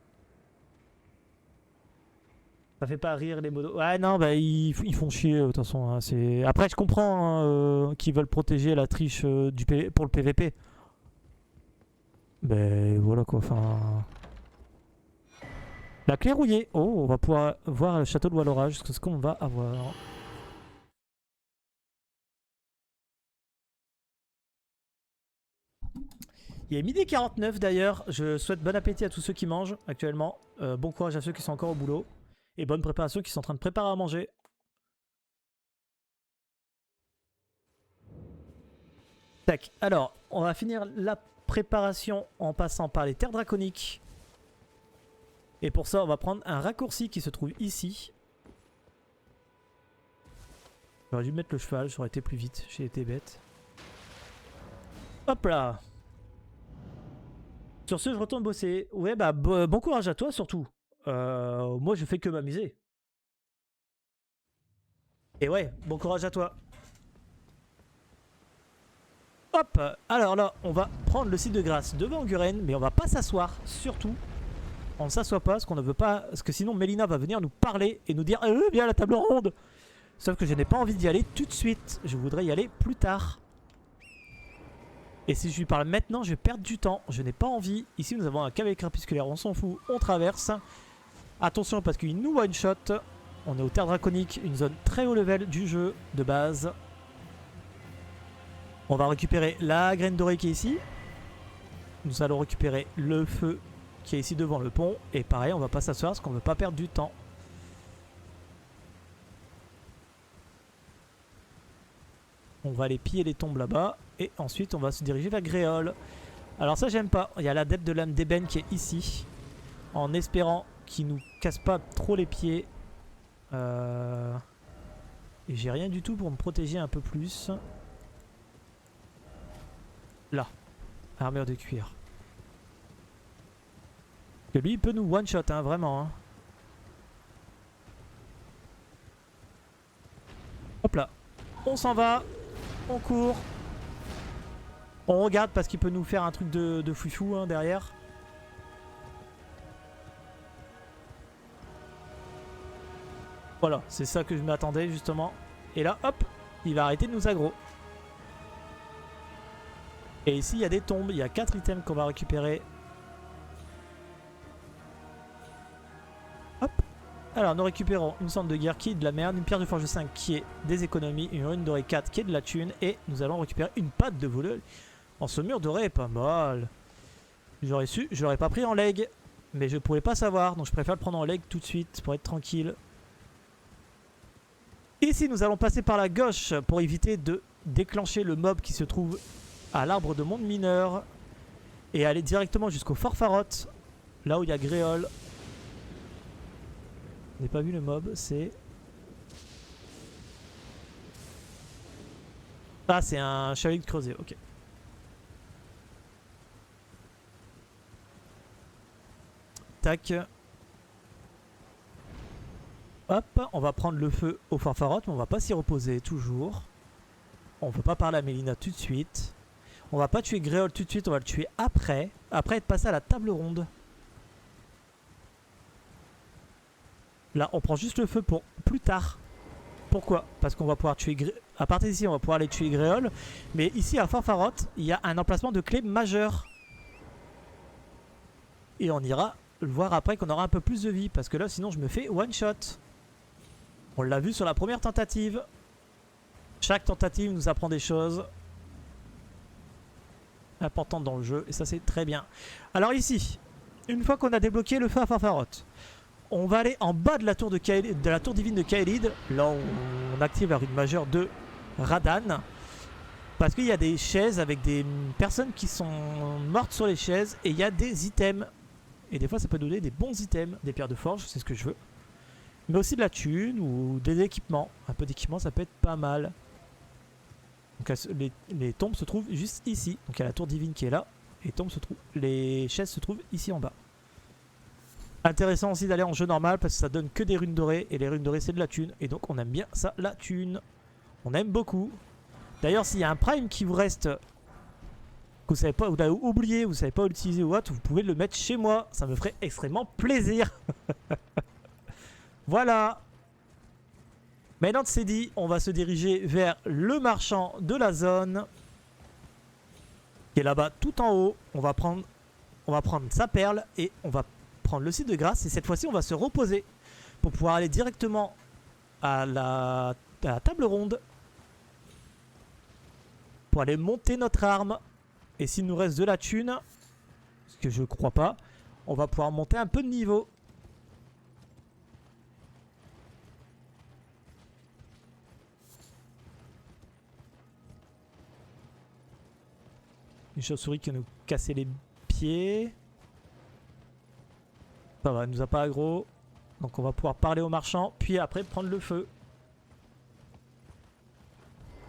Ça fait pas rire les modos. Ouais non bah ils font chier de toute façon. Hein, après je comprends hein, qu'ils veulent protéger la triche pour le PVP. Mais voilà quoi, enfin... La clé rouillée. Oh, on va pouvoir voir le château de Walorage, ce qu'on va avoir. Il est midi 49 d'ailleurs. Je souhaite bon appétit à tous ceux qui mangent actuellement. Bon courage à ceux qui sont encore au boulot. Et bonne préparation à ceux qui sont en train de préparer à manger. Tac. Alors, on va finir la préparation en passant par les terres draconiques. Et pour ça, on va prendre un raccourci qui se trouve ici. J'aurais dû mettre le cheval, ça aurait été plus vite. J'ai été bête. Hop là. Sur ce, je retourne bosser. Ouais, bah bon courage à toi surtout. Moi, je fais que m'amuser. Et ouais, bon courage à toi. Hop. Alors là, on va prendre le site de grâce devant Guren, mais on va pas s'asseoir, surtout. On ne s'assoit pas parce qu'on ne veut pas, parce que sinon Mélina va venir nous parler et nous dire viens à la table ronde. Sauf que je n'ai pas envie d'y aller tout de suite. Je voudrais y aller plus tard. Et si je lui parle maintenant, je vais perdre du temps. Je n'ai pas envie. Ici, nous avons un cavalier crépusculaire. On s'en fout. On traverse. Attention parce qu'il nous one-shot. On est aux terres draconiques. Une zone très haut level du jeu de base. On va récupérer la graine dorée qui est ici. Nous allons récupérer le feu qui est ici devant le pont. Et pareil, on va pas s'asseoir parce qu'on ne veut pas perdre du temps. On va aller piller les tombes là-bas. Et ensuite, on va se diriger vers Gréol. Alors ça, j'aime pas. Il y a l'adepte de l'âme d'ébène qui est ici. En espérant qu'il nous casse pas trop les pieds. Et j'ai rien du tout pour me protéger un peu plus. Là. Armure de cuir. Que lui, il peut nous one-shot, hein, vraiment. Hein. Hop là. On s'en va. On court. On regarde parce qu'il peut nous faire un truc de foufou hein, derrière. Voilà, c'est ça que je m'attendais justement. Et là, hop, il va arrêter de nous aggro. Et ici, il y a des tombes. Il y a 4 items qu'on va récupérer. Hop. Alors, nous récupérons une cendre de guerre qui est de la merde, une pierre de forge 5 qui est des économies, une rune dorée 4 qui est de la thune. Et nous allons récupérer une patte de voleur. En ce mur doré, pas mal. J'aurais su, je l'aurais pas pris en leg. Mais je pouvais pas savoir, donc je préfère le prendre en leg tout de suite pour être tranquille. Ici, nous allons passer par la gauche pour éviter de déclencher le mob qui se trouve à l'arbre de monde mineur. Et aller directement jusqu'au Fort Faroth, là où il y a Gréol. On n'a pas vu le mob, c'est... Ah, c'est un chevalier de creuset, ok. Tac. Hop, on va prendre le feu au Fort Faroth, mais on va pas s'y reposer toujours. On ne peut pas parler à Mélina tout de suite. On va pas tuer Gréol tout de suite, on va le tuer après. Après être passé à la table ronde. Là, on prend juste le feu pour plus tard. Pourquoi? Parce qu'on va pouvoir tuer à partir d'ici, on va pouvoir aller tuer Gréol. Mais ici, à Fort Faroth, il y a un emplacement de clé majeur. Et on ira le voir après qu'on aura un peu plus de vie. Parce que là, sinon, je me fais one shot. On l'a vu sur la première tentative. Chaque tentative nous apprend des choses importantes dans le jeu. Et ça, c'est très bien. Alors ici, une fois qu'on a débloqué le feu à Fort Faroth, on va aller en bas de la tour, de la tour divine de Kaelid. Là, on active la rune majeure de Radan. Parce qu'il y a des chaises avec des personnes qui sont mortes sur les chaises. Et il y a des items. Et des fois, ça peut donner des bons items. Des pierres de forge, c'est ce que je veux. Mais aussi de la thune ou des équipements. Un peu d'équipement, ça peut être pas mal. Donc les tombes se trouvent juste ici. Donc il y a la tour divine qui est là. Et les chaises se trouvent ici en bas. Intéressant aussi d'aller en jeu normal parce que ça donne que des runes dorées. Et les runes dorées c'est de la thune. Et donc on aime bien ça, la thune. On aime beaucoup. D'ailleurs s'il y a un prime qui vous reste, que vous savez pas, vous l'avez oublié, vous savez pas l'utiliser ou autre, vous pouvez le mettre chez moi. Ça me ferait extrêmement plaisir. Voilà. Maintenant c'est dit, on va se diriger vers le marchand de la zone. Qui est là-bas tout en haut. On va prendre sa perle et on va prendre le site de grâce. Et cette fois-ci on va se reposer pour pouvoir aller directement à la table ronde. Pour aller monter notre arme. Et s'il nous reste de la thune, ce que je crois pas, on va pouvoir monter un peu de niveau. Une chauve-souris qui va nous casser les pieds. Ça va, elle nous a pas aggro. Donc on va pouvoir parler au marchand, puis après prendre le feu.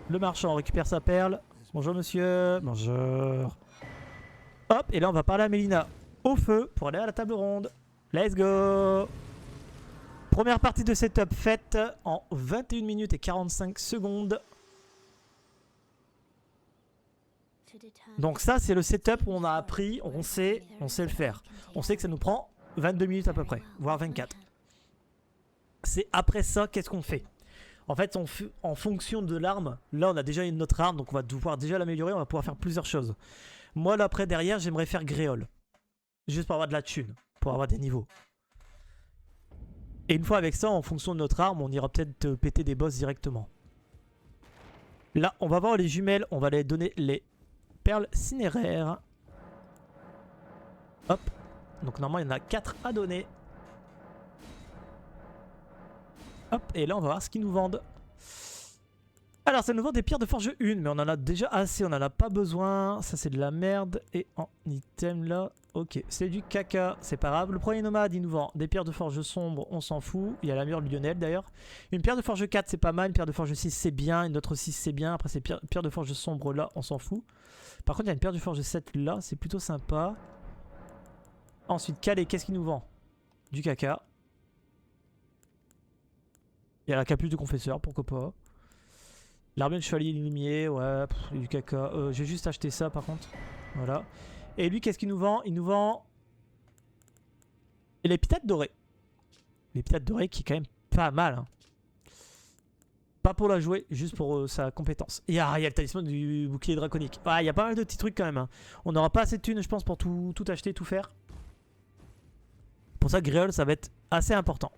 Le marchand récupère sa perle. Bonjour monsieur. Bonjour. Hop, et là on va parler à Mélina au feu pour aller à la table ronde. Let's go. Première partie de setup faite en 21 minutes et 45 secondes. Donc ça c'est le setup où on a appris, on sait le faire. On sait que ça nous prend 22 minutes à peu près, voire 24. C'est après ça, qu'est-ce qu'on fait? En fait, en fonction de l'arme, là on a déjà une autre arme, donc on va devoir déjà l'améliorer, on va pouvoir faire plusieurs choses. Moi là après derrière, j'aimerais faire Gréole. Juste pour avoir de la thune, pour avoir des niveaux. Et une fois avec ça, en fonction de notre arme, on ira peut-être péter des boss directement. Là, on va voir les jumelles, on va les donner les perles cinéraires. Hop. Donc normalement, il y en a 4 à donner. Hop, et là, on va voir ce qu'ils nous vendent. Alors, ça nous vend des pierres de forge 1, mais on en a déjà assez, on en a pas besoin. Ça, c'est de la merde. Et en item, là, ok, c'est du caca, c'est pas grave. Le premier nomade, il nous vend des pierres de forge sombre, on s'en fout. Il y a la mur Lionel, d'ailleurs. Une pierre de forge 4, c'est pas mal. Une pierre de forge 6, c'est bien. Une autre 6, c'est bien. Après, c'est pierre de forge sombre, là, on s'en fout. Par contre, il y a une pierre de forge 7, là, c'est plutôt sympa. Ensuite, Calais, qu'est-ce qu'il nous vend? Du caca. Il y a la capuche de confesseur, pourquoi pas. L'armure de chevalier limier, ouais, du caca. J'ai juste acheté ça par contre. Voilà. Et lui, qu'est-ce qu'il nous vend? Il nous vend l'épithète dorée. L'épithète dorée qui est quand même pas mal. Hein. Pas pour la jouer, juste pour sa compétence. Et il y a le talisman du bouclier draconique. Ah, il y a pas mal de petits trucs quand même. Hein. On n'aura pas assez de thunes, je pense, pour tout acheter, tout faire. Pour ça, Gréole, ça va être assez important.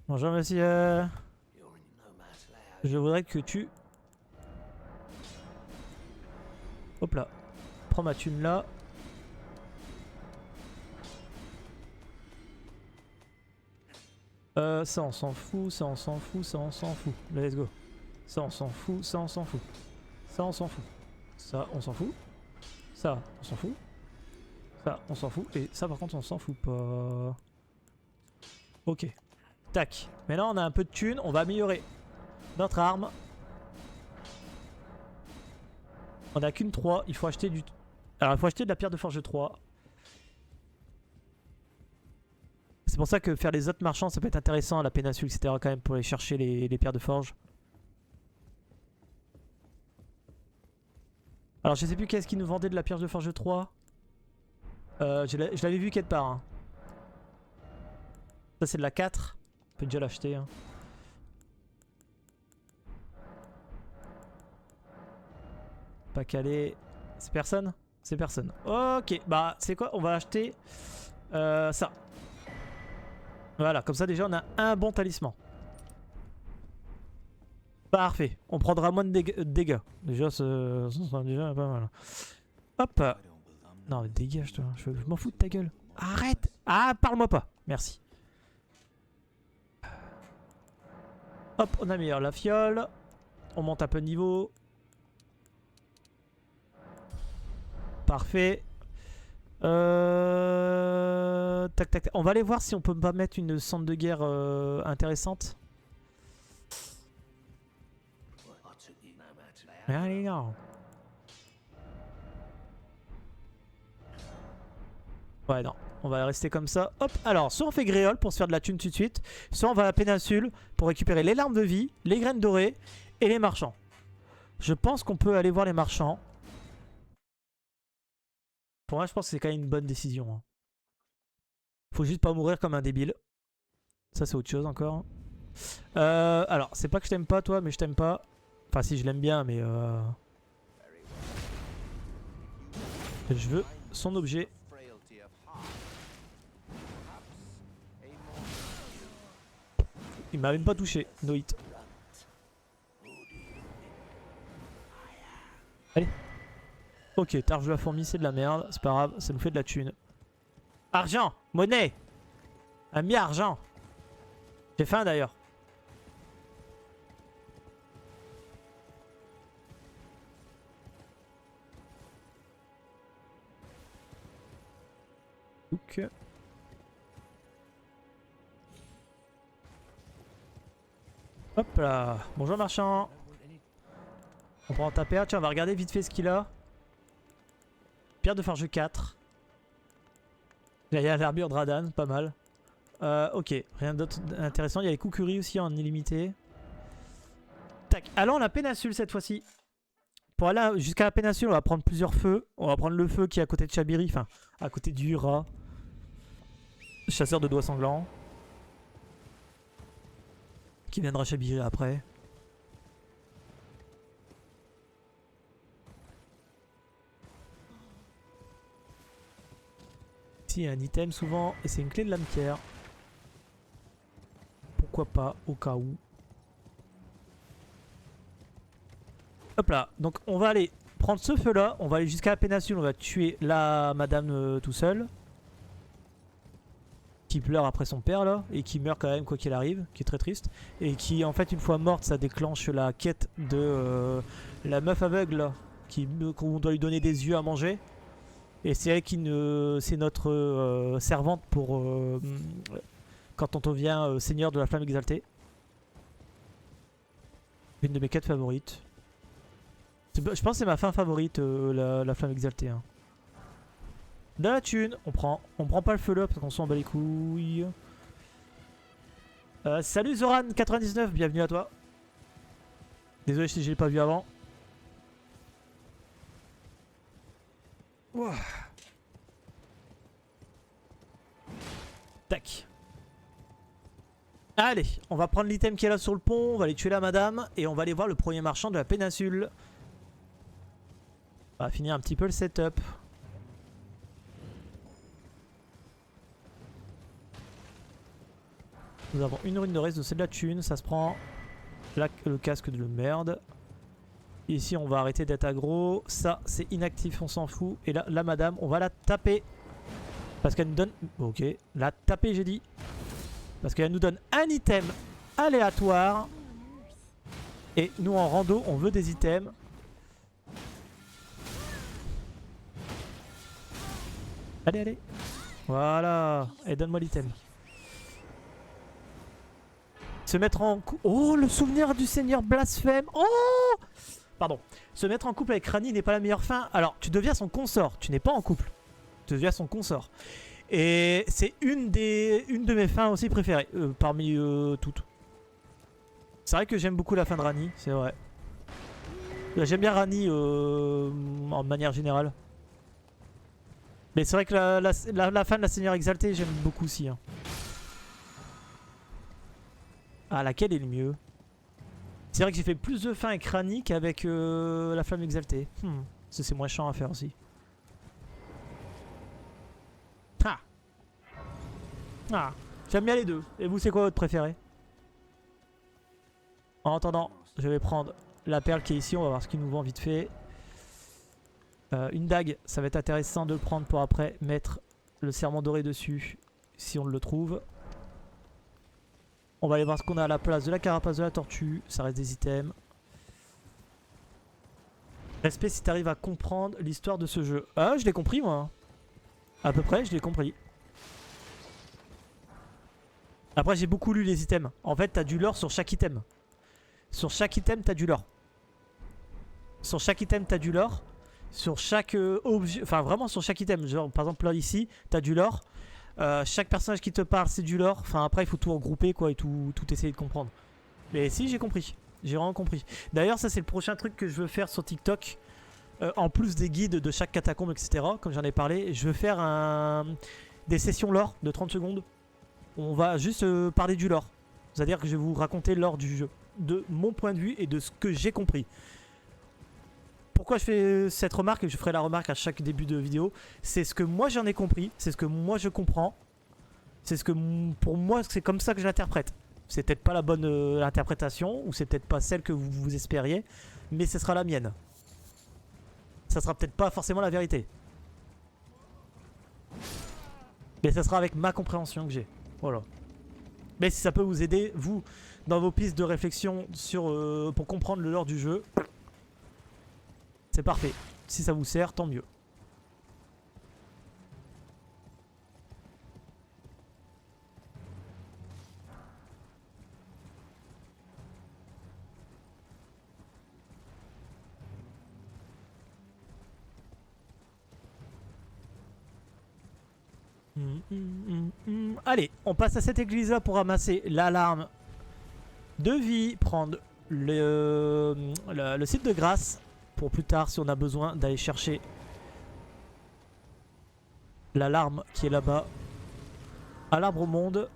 Bonjour monsieur. Je voudrais que tu... Hop là. Prends ma thune là. Ça on s'en fout, ça on s'en fout, ça on s'en fout. Let's go. Ça on s'en fout, ça on s'en fout. Ça on s'en fout. Ça on s'en fout. Ça on s'en fout. Ça on s'en fout. Et ça par contre on s'en fout pas. Ok. Tac. Mais là on a un peu de thunes, on va améliorer notre arme. On a qu'une 3, il faut acheter du... Alors il faut acheter de la pierre de forge 3. C'est pour ça que faire les autres marchands ça peut être intéressant à la péninsule etc. quand même pour aller chercher les pierres de forge. Alors je sais plus qu'est-ce qui nous vendait de la pierre de forge 3. Je l'avais vu quelque part. Hein. Ça c'est de la 4. On peut déjà l'acheter. Hein. Pas calé. C'est personne? C'est personne. Ok, bah c'est quoi? On va acheter ça. Voilà, comme ça déjà on a un bon talisman. Parfait. On prendra moins de dégâts. Déjà, ça sera déjà pas mal. Hop. Non, mais dégage toi. Je m'en fous de ta gueule. Arrête. Ah, parle-moi pas. Merci. Hop, on améliore la fiole. On monte un peu de niveau. Parfait. Tac, tac, tac. On va aller voir si on peut pas mettre une centre de guerre intéressante. Allez, non. Ouais, non. On va rester comme ça. Hop. Alors, soit on fait Gréole pour se faire de la thune tout de suite. Soit on va à la péninsule pour récupérer les larmes de vie, les graines dorées et les marchands. Je pense qu'on peut aller voir les marchands. Pour moi, je pense que c'est quand même une bonne décision. Hein. Faut juste pas mourir comme un débile. Ça, c'est autre chose encore. Alors, c'est pas que je t'aime pas, toi, mais je t'aime pas. Enfin, si, je l'aime bien, mais... Je veux son objet. Il m'a même pas touché. No hit. Allez. Ok, targe de la fourmi, c'est de la merde. C'est pas grave, ça nous fait de la thune. Argent, monnaie. Un argent. J'ai faim d'ailleurs. Ok. Hop là. Bonjour marchand. On prend ta paire. Tiens, on va regarder vite fait ce qu'il a. Pierre de forge 4. Il y a l'armure Dradan, pas mal. Ok, rien d'autre intéressant. Il y a les Kukuri aussi en illimité. Tac, allons à la péninsule cette fois-ci. Pour aller jusqu'à la péninsule, on va prendre plusieurs feux. On va prendre le feu qui est à côté de Chabiri, enfin, à côté du Hura. Chasseur de doigts sanglants. Qui viendra chabirer après. Ici, il y a un item souvent, et c'est une clé de lame pierre. Pourquoi pas, au cas où. Hop là, donc on va aller prendre ce feu là, on va aller jusqu'à la péninsule, on va tuer la madame tout seul. Qui pleure après son père là, et qui meurt quand même quoi qu'il arrive, qui est très triste. Et qui en fait une fois morte ça déclenche la quête de la meuf aveugle là, qu'on doit lui donner des yeux à manger. Et c'est elle qui c'est notre servante pour quand on devient seigneur de la flamme exaltée. Une de mes quêtes favorites. Je pense que c'est ma fin favorite, la flamme exaltée. Hein. De la thune, on prend pas le feu là parce qu'on s'en bat les couilles. Salut Zoran99, bienvenue à toi. Désolé si je l'ai pas vu avant. Wow. Tac. Allez, on va prendre l'item qui est là sur le pont, on va aller tuer la madame et on va aller voir le premier marchand de la péninsule. On va finir un petit peu le setup. Nous avons une rune de reste, c'est de la thune, ça se prend. Là, le casque de merde. Ici, on va arrêter d'être aggro. Ça, c'est inactif, on s'en fout. Et là, la madame, on va la taper. Parce qu'elle nous donne... Ok, la taper, j'ai dit. Parce qu'elle nous donne un item aléatoire. Et nous, en rando, on veut des items. Allez, allez. Voilà. Et donne-moi l'item. Se mettre en couple... Oh, le souvenir du seigneur blasphème. Oh! Pardon. Se mettre en couple avec Rani n'est pas la meilleure fin. Alors, tu deviens son consort. Tu n'es pas en couple. Tu deviens son consort. Et c'est une de mes fins aussi préférées. Parmi toutes. C'est vrai que j'aime beaucoup la fin de Rani. C'est vrai. J'aime bien Rani en manière générale. Mais c'est vrai que la fin de la seigneur exaltée, j'aime beaucoup aussi. Hein. Ah, laquelle est le mieux? C'est vrai que j'ai fait plus de fins avec Rani qu'avec la flamme exaltée. C'est moins chiant à faire aussi. Ah, ah. J'aime bien les deux. Et vous, c'est quoi votre préféré? En attendant, je vais prendre la perle qui est ici. On va voir ce qu'il nous vend vite fait. Une dague, ça va être intéressant de le prendre pour après mettre le serment doré dessus. Si on le trouve. On va aller voir ce qu'on a à la place de la carapace de la tortue. Ça reste des items. Respect si tu arrives à comprendre l'histoire de ce jeu. Ah, je l'ai compris moi. À peu près, je l'ai compris. Après, j'ai beaucoup lu les items. En fait, t'as du lore sur chaque item. Sur chaque item, t'as du lore. Sur chaque item, t'as du lore. Sur chaque objet... Enfin, vraiment sur chaque item. Genre, par exemple, là, ici, t'as du lore. Chaque personnage qui te parle, c'est du lore. Enfin, après, il faut tout regrouper, quoi, et tout essayer de comprendre. Mais si, j'ai compris. J'ai vraiment compris. D'ailleurs, ça, c'est le prochain truc que je veux faire sur TikTok. En plus des guides de chaque catacombe, etc. Comme j'en ai parlé, je veux faire des sessions lore de 30 secondes. On va juste parler du lore. C'est-à-dire que je vais vous raconter le lore du jeu. De mon point de vue et de ce que j'ai compris. Pourquoi je fais cette remarque, et je ferai la remarque à chaque début de vidéo, c'est ce que moi j'en ai compris, c'est ce que moi je comprends, c'est ce que pour moi c'est comme ça que je l'interprète. C'est peut-être pas la bonne interprétation, ou c'est peut-être pas celle que vous espériez, mais ce sera la mienne. Ça sera peut-être pas forcément la vérité. Mais ça sera avec ma compréhension que j'ai. Voilà. Mais si ça peut vous aider, vous, dans vos pistes de réflexion pour comprendre le lore du jeu, c'est parfait. Si ça vous sert, tant mieux. Allez, on passe à cette église là pour ramasser l'alarme de vie, prendre le site de grâce pour plus tard si on a besoin d'aller chercher l'alarme qui est là-bas. à l'arbre au monde.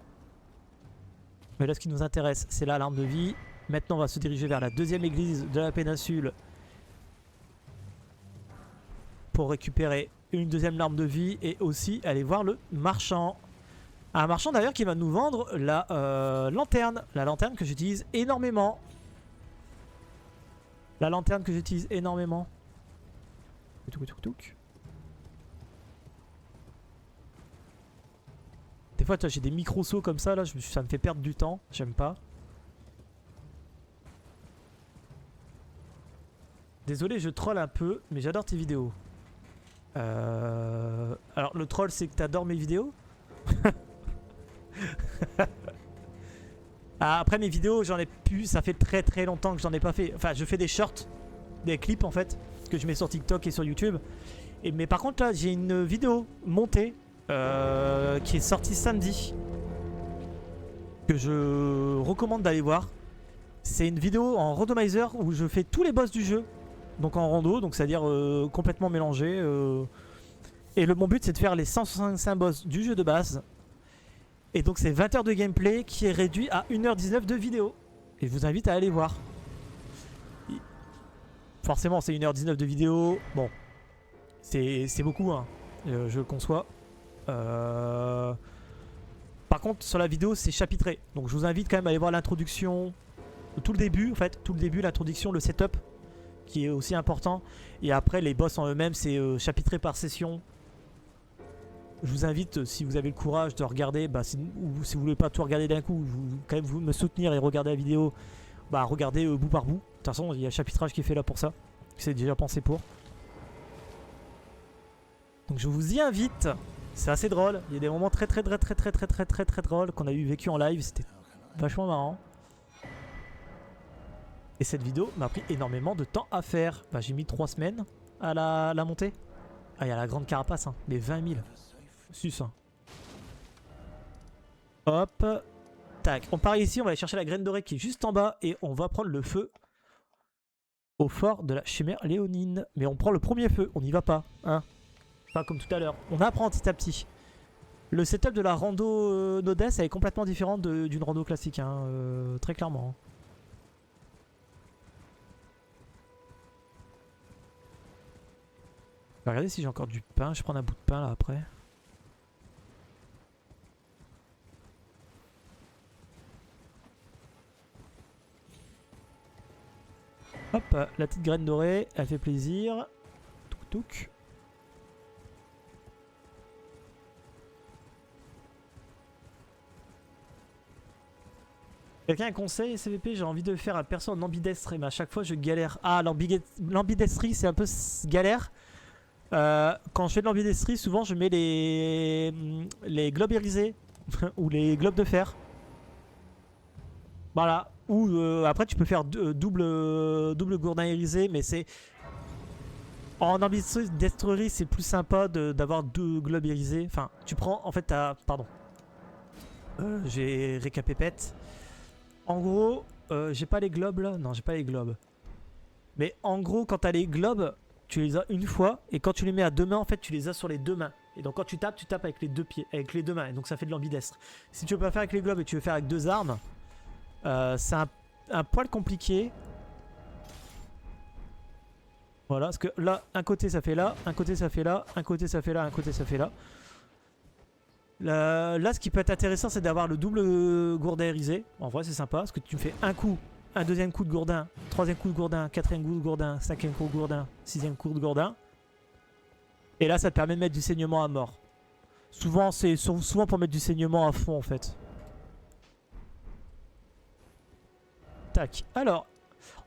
Mais là ce qui nous intéresse c'est là l'arme de vie. Maintenant on va se diriger vers la deuxième église de la péninsule pour récupérer une deuxième larme de vie et aussi aller voir le marchand. Un marchand d'ailleurs qui va nous vendre la lanterne. La lanterne que j'utilise énormément. La lanterne que j'utilise énormément. Des fois j'ai des micro-sauts comme ça là, ça me fait perdre du temps, j'aime pas. Désolé je troll un peu, mais j'adore tes vidéos. Alors le troll c'est que t'adores mes vidéos. Ah, après mes vidéos j'en ai plus, ça fait très longtemps que j'en ai pas fait. Enfin je fais des shorts, des clips en fait, que je mets sur TikTok et sur YouTube. Mais par contre là j'ai une vidéo montée qui est sortie samedi, que je recommande d'aller voir. C'est une vidéo en randomizer où je fais tous les boss du jeu. Donc en rando, donc c'est-à-dire complètement mélangé. Et mon but c'est de faire les 165 boss du jeu de base. Et donc c'est 20 heures de gameplay qui est réduit à 1h19 de vidéo. Et je vous invite à aller voir. Forcément c'est 1h19 de vidéo. Bon, c'est beaucoup hein, je le conçois. Par contre sur la vidéo c'est chapitré. Donc je vous invite quand même à aller voir l'introduction. Tout le début en fait, tout le début, l'introduction, le setup qui est aussi important. Et après les boss en eux-mêmes c'est chapitré par session. Je vous invite, si vous avez le courage de regarder, ou si vous voulez pas tout regarder d'un coup, quand même vous me soutenir et regarder la vidéo, regardez bout par bout. De toute façon, il y a un chapitrage qui est fait là pour ça. C'est déjà pensé pour. Donc je vous y invite. C'est assez drôle. Il y a des moments très drôles qu'on a vécu en live. C'était vachement marrant. Et cette vidéo m'a pris énormément de temps à faire. J'ai mis 3 semaines à la montée. Ah, il y a la grande carapace, hein. Les 20 000. Sus, hein. Hop. Tac. On part ici, on va aller chercher la graine dorée qui est juste en bas. Et on va prendre le feu au fort de la chimère léonine. Mais on prend le premier feu, on n'y va pas. Hein. Pas comme tout à l'heure. On apprend petit à petit. Le setup de la rando Nodès est complètement différent d'une rando classique. Hein. Très clairement. Je vais regarder si j'ai encore du pain. Je vais prendre un bout de pain là après. Hop, la petite graine dorée, elle fait plaisir. Touk touk. Quelqu'un a un conseil CVP, j'ai envie de faire un perso en ambidestre, mais à chaque fois je galère. Ah, l'ambidestrie c'est un peu galère. Quand je fais de l'ambidestrie, souvent je mets les globes irisés ou les globes de fer. Voilà. Ou après tu peux faire double gourdin irisé, mais c'est... En ambidestrerie c'est plus sympa d'avoir 2 globes irisés. Enfin, tu prends... En fait, pardon. J'ai récapépète. En gros, j'ai pas les globes là. Non, j'ai pas les globes. Mais en gros, quand t'as les globes, tu les as une fois. Et quand tu les mets à 2 mains, en fait, tu les as sur les 2 mains. Et donc quand tu tapes avec les 2 pieds, avec les 2 mains. Et donc ça fait de l'ambidestre. Si tu veux pas faire avec les globes et tu veux faire avec 2 armes, c'est un poil compliqué. Voilà, parce que là, un côté ça fait là, un côté ça fait là, un côté ça fait là, un côté ça fait là. Là, ce qui peut être intéressant, c'est d'avoir le double gourdin irisé. En vrai, c'est sympa, parce que tu fais un coup, un deuxième coup de gourdin, troisième coup de gourdin, quatrième coup de gourdin, cinquième coup de gourdin, sixième coup de gourdin. Et là, ça te permet de mettre du saignement à mort. Souvent, c'est souvent pour mettre du saignement à fond, en fait. Tac. Alors,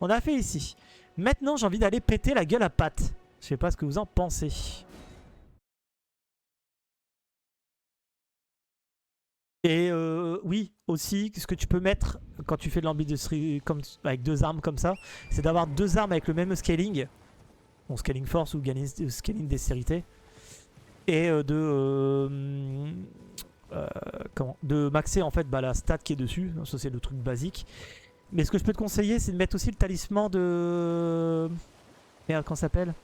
on a fait ici. Maintenant, j'ai envie d'aller péter la gueule à Pat. Je sais pas ce que vous en pensez. Et oui, aussi, ce que tu peux mettre quand tu fais de l'ambidestrie avec 2 armes comme ça, c'est d'avoir 2 armes avec le même scaling. Bon, scaling force ou scaling dextérité. Et de maxer en fait la stat qui est dessus. Ça, c'est le truc basique. Mais ce que je peux te conseiller, c'est de mettre aussi le talisman de... Merde, comment ça s'appelle?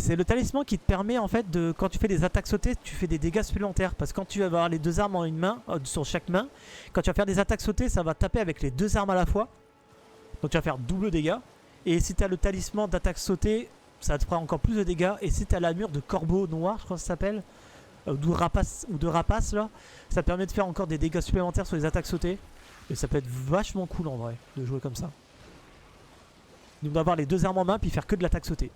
C'est le talisman qui te permet en fait de, quand tu fais des attaques sautées, tu fais des dégâts supplémentaires. Parce que quand tu vas avoir les deux armes en une main, sur chaque main, quand tu vas faire des attaques sautées, ça va taper avec les deux armes à la fois. Donc tu vas faire double dégâts. Et si tu as le talisman d'attaque sautée, ça te fera encore plus de dégâts. Et si tu as l'armure de corbeau noir, je crois que ça s'appelle, ou de rapace là, ça te permet de faire encore des dégâts supplémentaires sur les attaques sautées. Et ça peut être vachement cool en vrai, de jouer comme ça. Donc d'avoir les deux armes en main puis faire que de l'attaque sautée.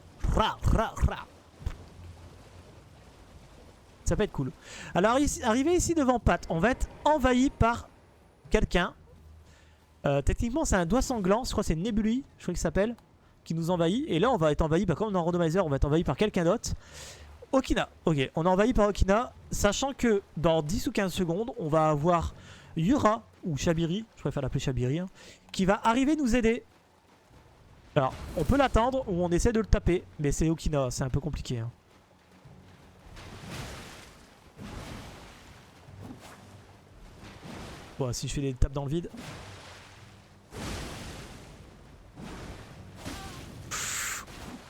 Ça peut être cool. Alors arrivé ici devant Pat, on va être envahi par quelqu'un. Techniquement c'est un doigt sanglant, je crois que c'est Nebuli, je crois qu'il s'appelle, qui nous envahit. Et là on va être envahi, comme on est en randomizer, on va être envahi par quelqu'un d'autre. Okina, ok, on est envahi par Okina, sachant que dans 10 ou 15 secondes, on va avoir Yura, ou Shabiri, je préfère l'appeler Shabiri, hein, qui va arriver nous aider. Alors, on peut l'attendre ou on essaie de le taper, mais c'est Okina, c'est un peu compliqué. Hein. Bon, si je fais des tapes dans le vide.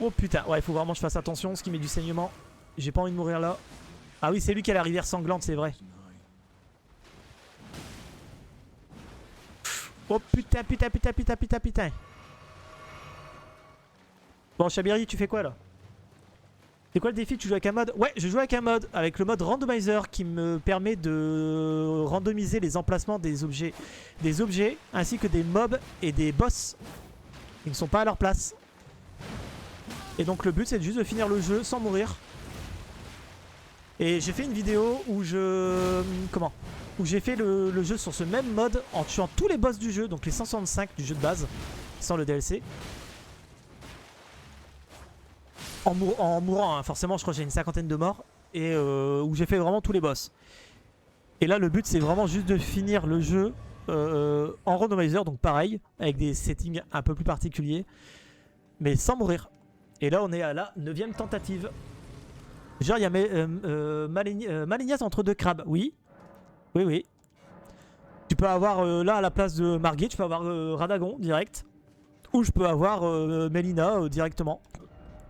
Oh putain, ouais, il faut vraiment que je fasse attention, ce qui met du saignement. J'ai pas envie de mourir là. Ah oui, c'est lui qui a la rivière sanglante, c'est vrai. Oh putain, putain, putain, putain, putain, putain. Bon, Shabiri, tu fais quoi là? C'est quoi le défi? Tu joues avec un mode? Ouais, je joue avec un mode, avec le mode randomizer qui me permet de randomiser les emplacements des objets ainsi que des mobs et des boss qui ne sont pas à leur place. Et donc le but c'est juste de finir le jeu sans mourir. Et j'ai fait une vidéo où où j'ai fait le jeu sur ce même mode en tuant tous les boss du jeu, donc les 165 du jeu de base, sans le DLC. En mourant, hein. Forcément je crois que j'ai une cinquantaine de morts. Et où j'ai fait vraiment tous les boss. Et là le but c'est vraiment juste de finir le jeu en randomizer, donc pareil, avec des settings un peu plus particuliers, mais sans mourir. Et là on est à la 9ème tentative. Genre il y a Malenia entre deux crabes, oui. Oui oui. Tu peux avoir là à la place de Margit, tu peux avoir Radagon direct. Ou je peux avoir Melina directement.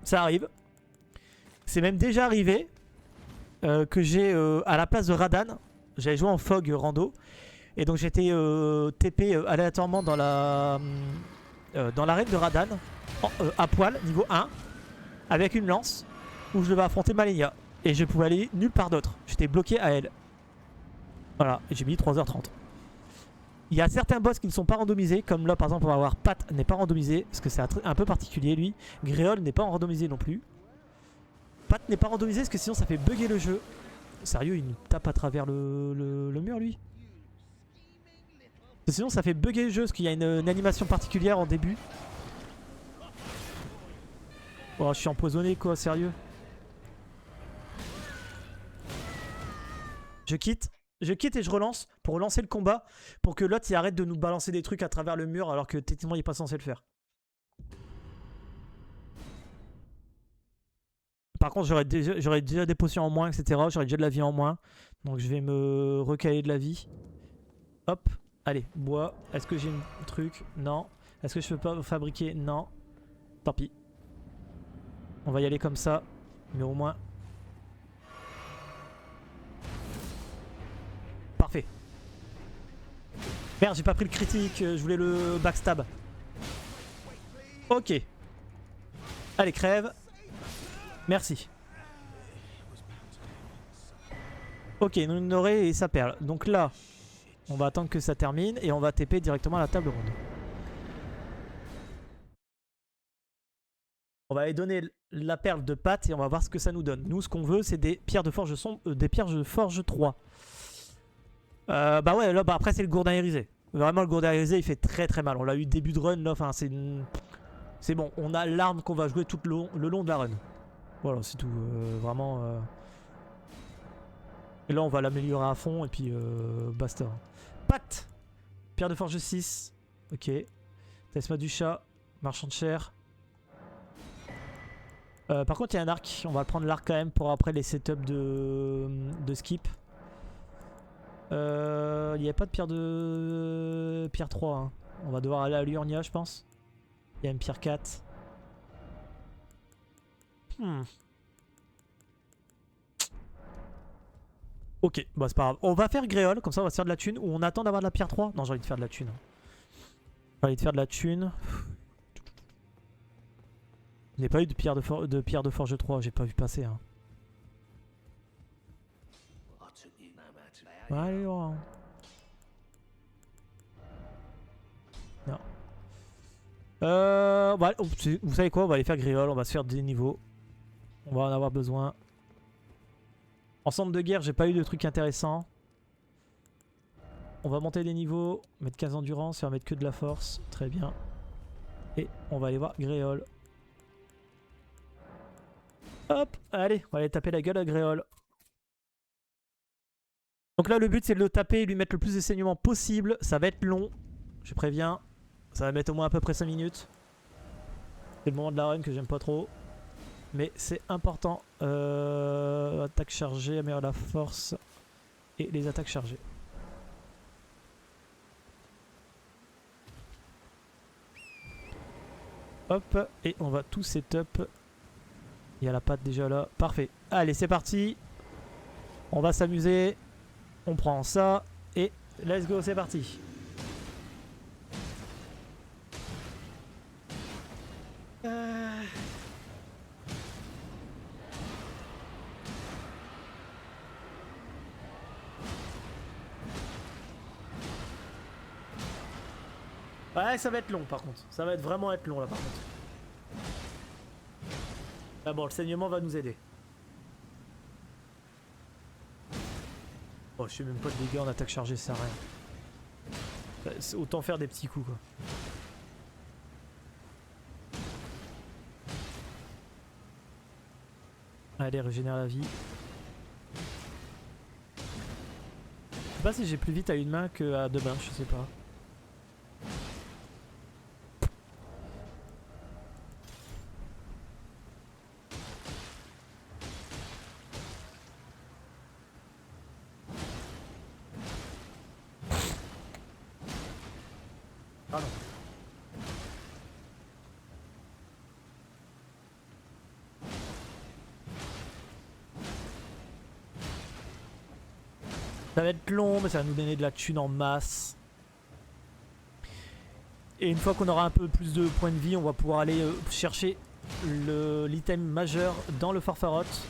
Ça arrive. C'est même déjà arrivé que j'ai à la place de Radan, j'avais joué en Fog rando. Et donc j'étais TP aléatoirement dans l'arène de Radan, à poil, niveau 1, avec une lance, où je devais affronter Malenia. Et je pouvais aller nulle part d'autre. J'étais bloqué à elle. Voilà, et j'ai mis 3h30. Il y a certains boss qui ne sont pas randomisés, comme là par exemple on va avoir Pat n'est pas randomisé, parce que c'est un peu particulier lui. Gréol n'est pas randomisé non plus. Pat n'est pas randomisé parce que sinon ça fait bugger le jeu. Sérieux, il nous tape à travers le mur lui. Parce que sinon ça fait bugger le jeu, parce qu'il y a une animation particulière en début. Oh, je suis empoisonné quoi, sérieux. Je quitte et je relance pour relancer le combat, pour que l'autre il arrête de nous balancer des trucs à travers le mur alors que techniquement il est pas censé le faire. Par contre j'aurais déjà des potions en moins, etc. J'aurais déjà de la vie en moins. Donc je vais me recaler de la vie. Hop, allez, bois. Est-ce que j'ai un truc? Non. Est-ce que je peux pas fabriquer? Non. Tant pis. On va y aller comme ça. Mais au moins... Parfait. Merde, j'ai pas pris le critique, je voulais le backstab. Ok. Allez, crève. Merci. Ok, nous ignorer et sa perle. Donc là, on va attendre que ça termine et on va TP directement à la table ronde. On va aller donner la perle de Pat et on va voir ce que ça nous donne. Nous, ce qu'on veut, c'est des pierres de forge des pierres de forge 3. Bah ouais, là, bah après, c'est le gourdin irisé. Vraiment, le gourdin irisé, il fait très très mal. On l'a eu début de run, là, enfin, c'est bon. On a l'arme qu'on va jouer tout le long de la run. Voilà, c'est tout. Vraiment... Et là, on va l'améliorer à fond et puis basta. Pat! Pierre de forge 6. Ok. Talisman du chat. Marchand de chair. Par contre, il y a un arc. On va prendre l'arc quand même pour après les setups de skip. Il n'y a pas de pierre de... Pierre 3. Hein. On va devoir aller à l'Urnia, je pense. Il y a une pierre 4. Ok, bah c'est pas grave. On va faire Gréole, comme ça on va se faire de la thune. Ou on attend d'avoir de la pierre 3. Non, j'ai envie de faire de la thune. J'ai envie de faire de la thune. Je n'ai pas eu de pierre de forge 3, j'ai pas vu passer. Hein. Allez, oh. Non. Vous savez quoi, on va aller faire Gréole, on va se faire des niveaux. On va en avoir besoin. En centre de guerre, j'ai pas eu de trucs intéressants. On va monter des niveaux, mettre 15 endurance et on va mettre que de la force. Très bien. Et on va aller voir Gréole. Hop, allez, on va aller taper la gueule à Gréole. Donc là, le but, c'est de le taper et lui mettre le plus de saignement possible. Ça va être long, je préviens. Ça va mettre au moins à peu près 5 minutes. C'est le moment de la run que j'aime pas trop. Mais c'est important. Attaque chargée, améliorer la force. Et les attaques chargées. Hop, et on va tout setup. Il y a la patte déjà là. Parfait. Allez, c'est parti. On va s'amuser. On prend ça. Et let's go, c'est parti. Ouais, ça va être long par contre. Ça va vraiment être long là par contre. Ah bon, le saignement va nous aider. Oh, je sais même pas de dégâts en attaque chargée, ça sert à rien. Autant faire des petits coups quoi. Allez, régénère la vie. Je sais pas si j'ai plus vite à une main qu'à deux mains, je sais pas. Ah non. Ça va être long, mais ça va nous donner de la thune en masse. Et une fois qu'on aura un peu plus de points de vie, on va pouvoir aller chercher l'item majeur dans le Farfaroth.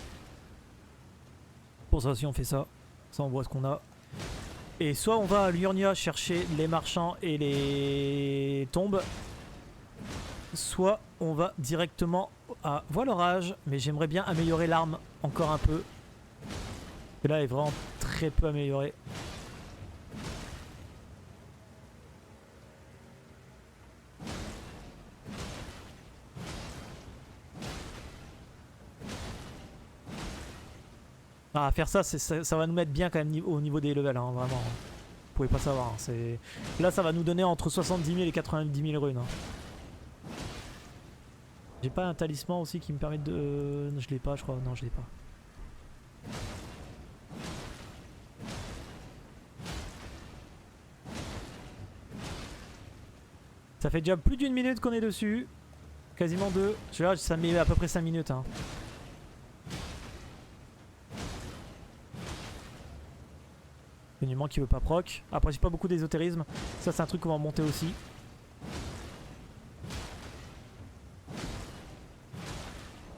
Pour ça, si on fait ça, ça on voit ce qu'on a. Et soit on va à Liurnia chercher les marchands et les tombes, soit on va directement à Voile Orage, mais j'aimerais bien améliorer l'arme encore un peu. Et là, elle est vraiment très peu améliorée. Ah, faire ça, ça va nous mettre bien quand même au niveau des levels, hein, vraiment. Vous pouvez pas savoir. Hein, là, ça va nous donner entre 70 000 et 90 000 runes. Hein. J'ai pas un talisman aussi qui me permet de... je l'ai pas, je crois. Non, je l'ai pas. Ça fait déjà plus d'une minute qu'on est dessus. Quasiment deux. Je vois, ça met à peu près 5 minutes. Hein. Monument qui veut pas proc. Après, j'ai pas beaucoup d'ésotérisme. Ça, c'est un truc qu'on va monter aussi.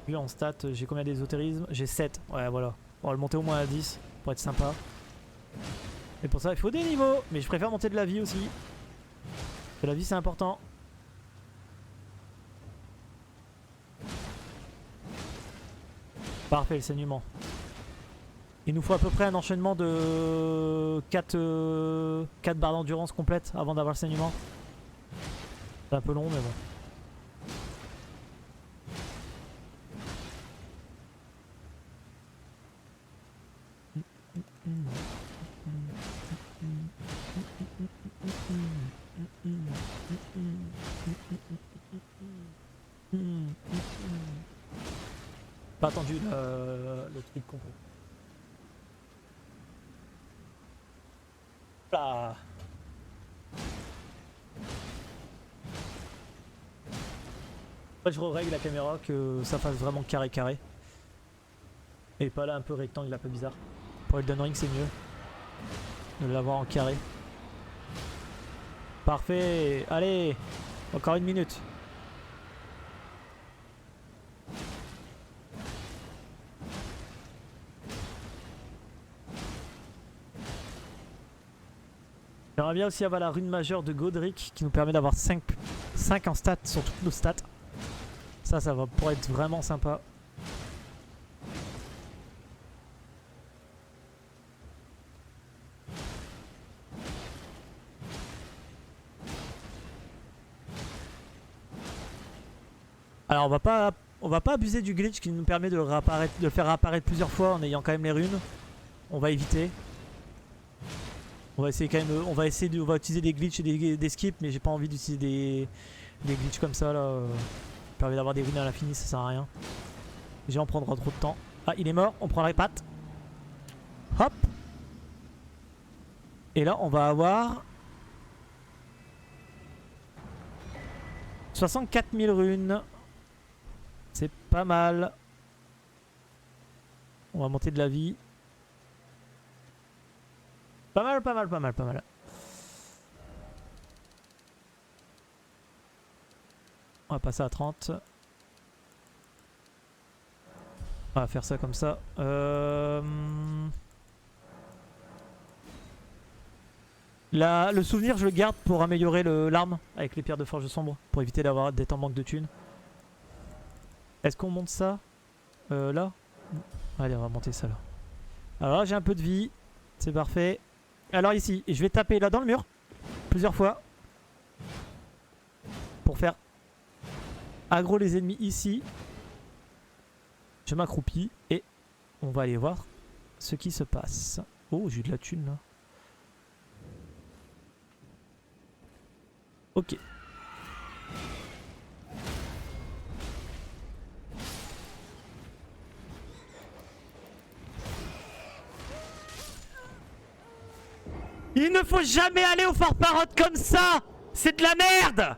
Lui en stat, j'ai combien d'ésotérisme? J'ai 7. Ouais, voilà. On va le monter au moins à 10 pour être sympa. Et pour ça, il faut des niveaux. Mais je préfère monter de la vie aussi. Parce que la vie, c'est important. Parfait, le saignement. Il nous faut à peu près un enchaînement de 4 barres d'endurance complètes avant d'avoir le saignement. C'est un peu long, mais bon. Pas attendu le truc complet. Là. Après, je règle la caméra que ça fasse vraiment carré carré. Et pas là un peu rectangle un peu bizarre. Pour Elden Ring, c'est mieux de l'avoir en carré. Parfait. Allez, encore 1 minute. J'aimerais bien aussi avoir la rune majeure de Godric qui nous permet d'avoir 5 en stats sur toutes nos stats. Ça va pour être vraiment sympa. Alors on va pas abuser du glitch qui nous permet de le faire réapparaître plusieurs fois en ayant quand même les runes. On va éviter. On va essayer quand même, on va utiliser des glitches et des skips, mais j'ai pas envie d'utiliser des glitches comme ça là. Ça permet d'avoir des runes à l'infini, ça sert à rien. Déjà on prendra trop de temps. Ah, il est mort, on prend la patte. Hop. Et là on va avoir 64 000 runes. C'est pas mal. On va monter de la vie. Pas mal, pas mal, pas mal, pas mal. On va passer à 30. On va faire ça comme ça. Le souvenir, je le garde pour améliorer l'arme avec les pierres de forge sombre. Pour éviter d'être en manque de thunes. Est-ce qu'on monte ça là? Allez, on va monter ça là. Alors là, j'ai un peu de vie. C'est parfait. Alors ici, je vais taper là dans le mur plusieurs fois pour faire aggro les ennemis ici. Je m'accroupis et on va aller voir ce qui se passe. Oh, j'ai eu de la thune là. Ok. Il ne faut jamais aller au Fort Parrot comme ça! C'est de la merde!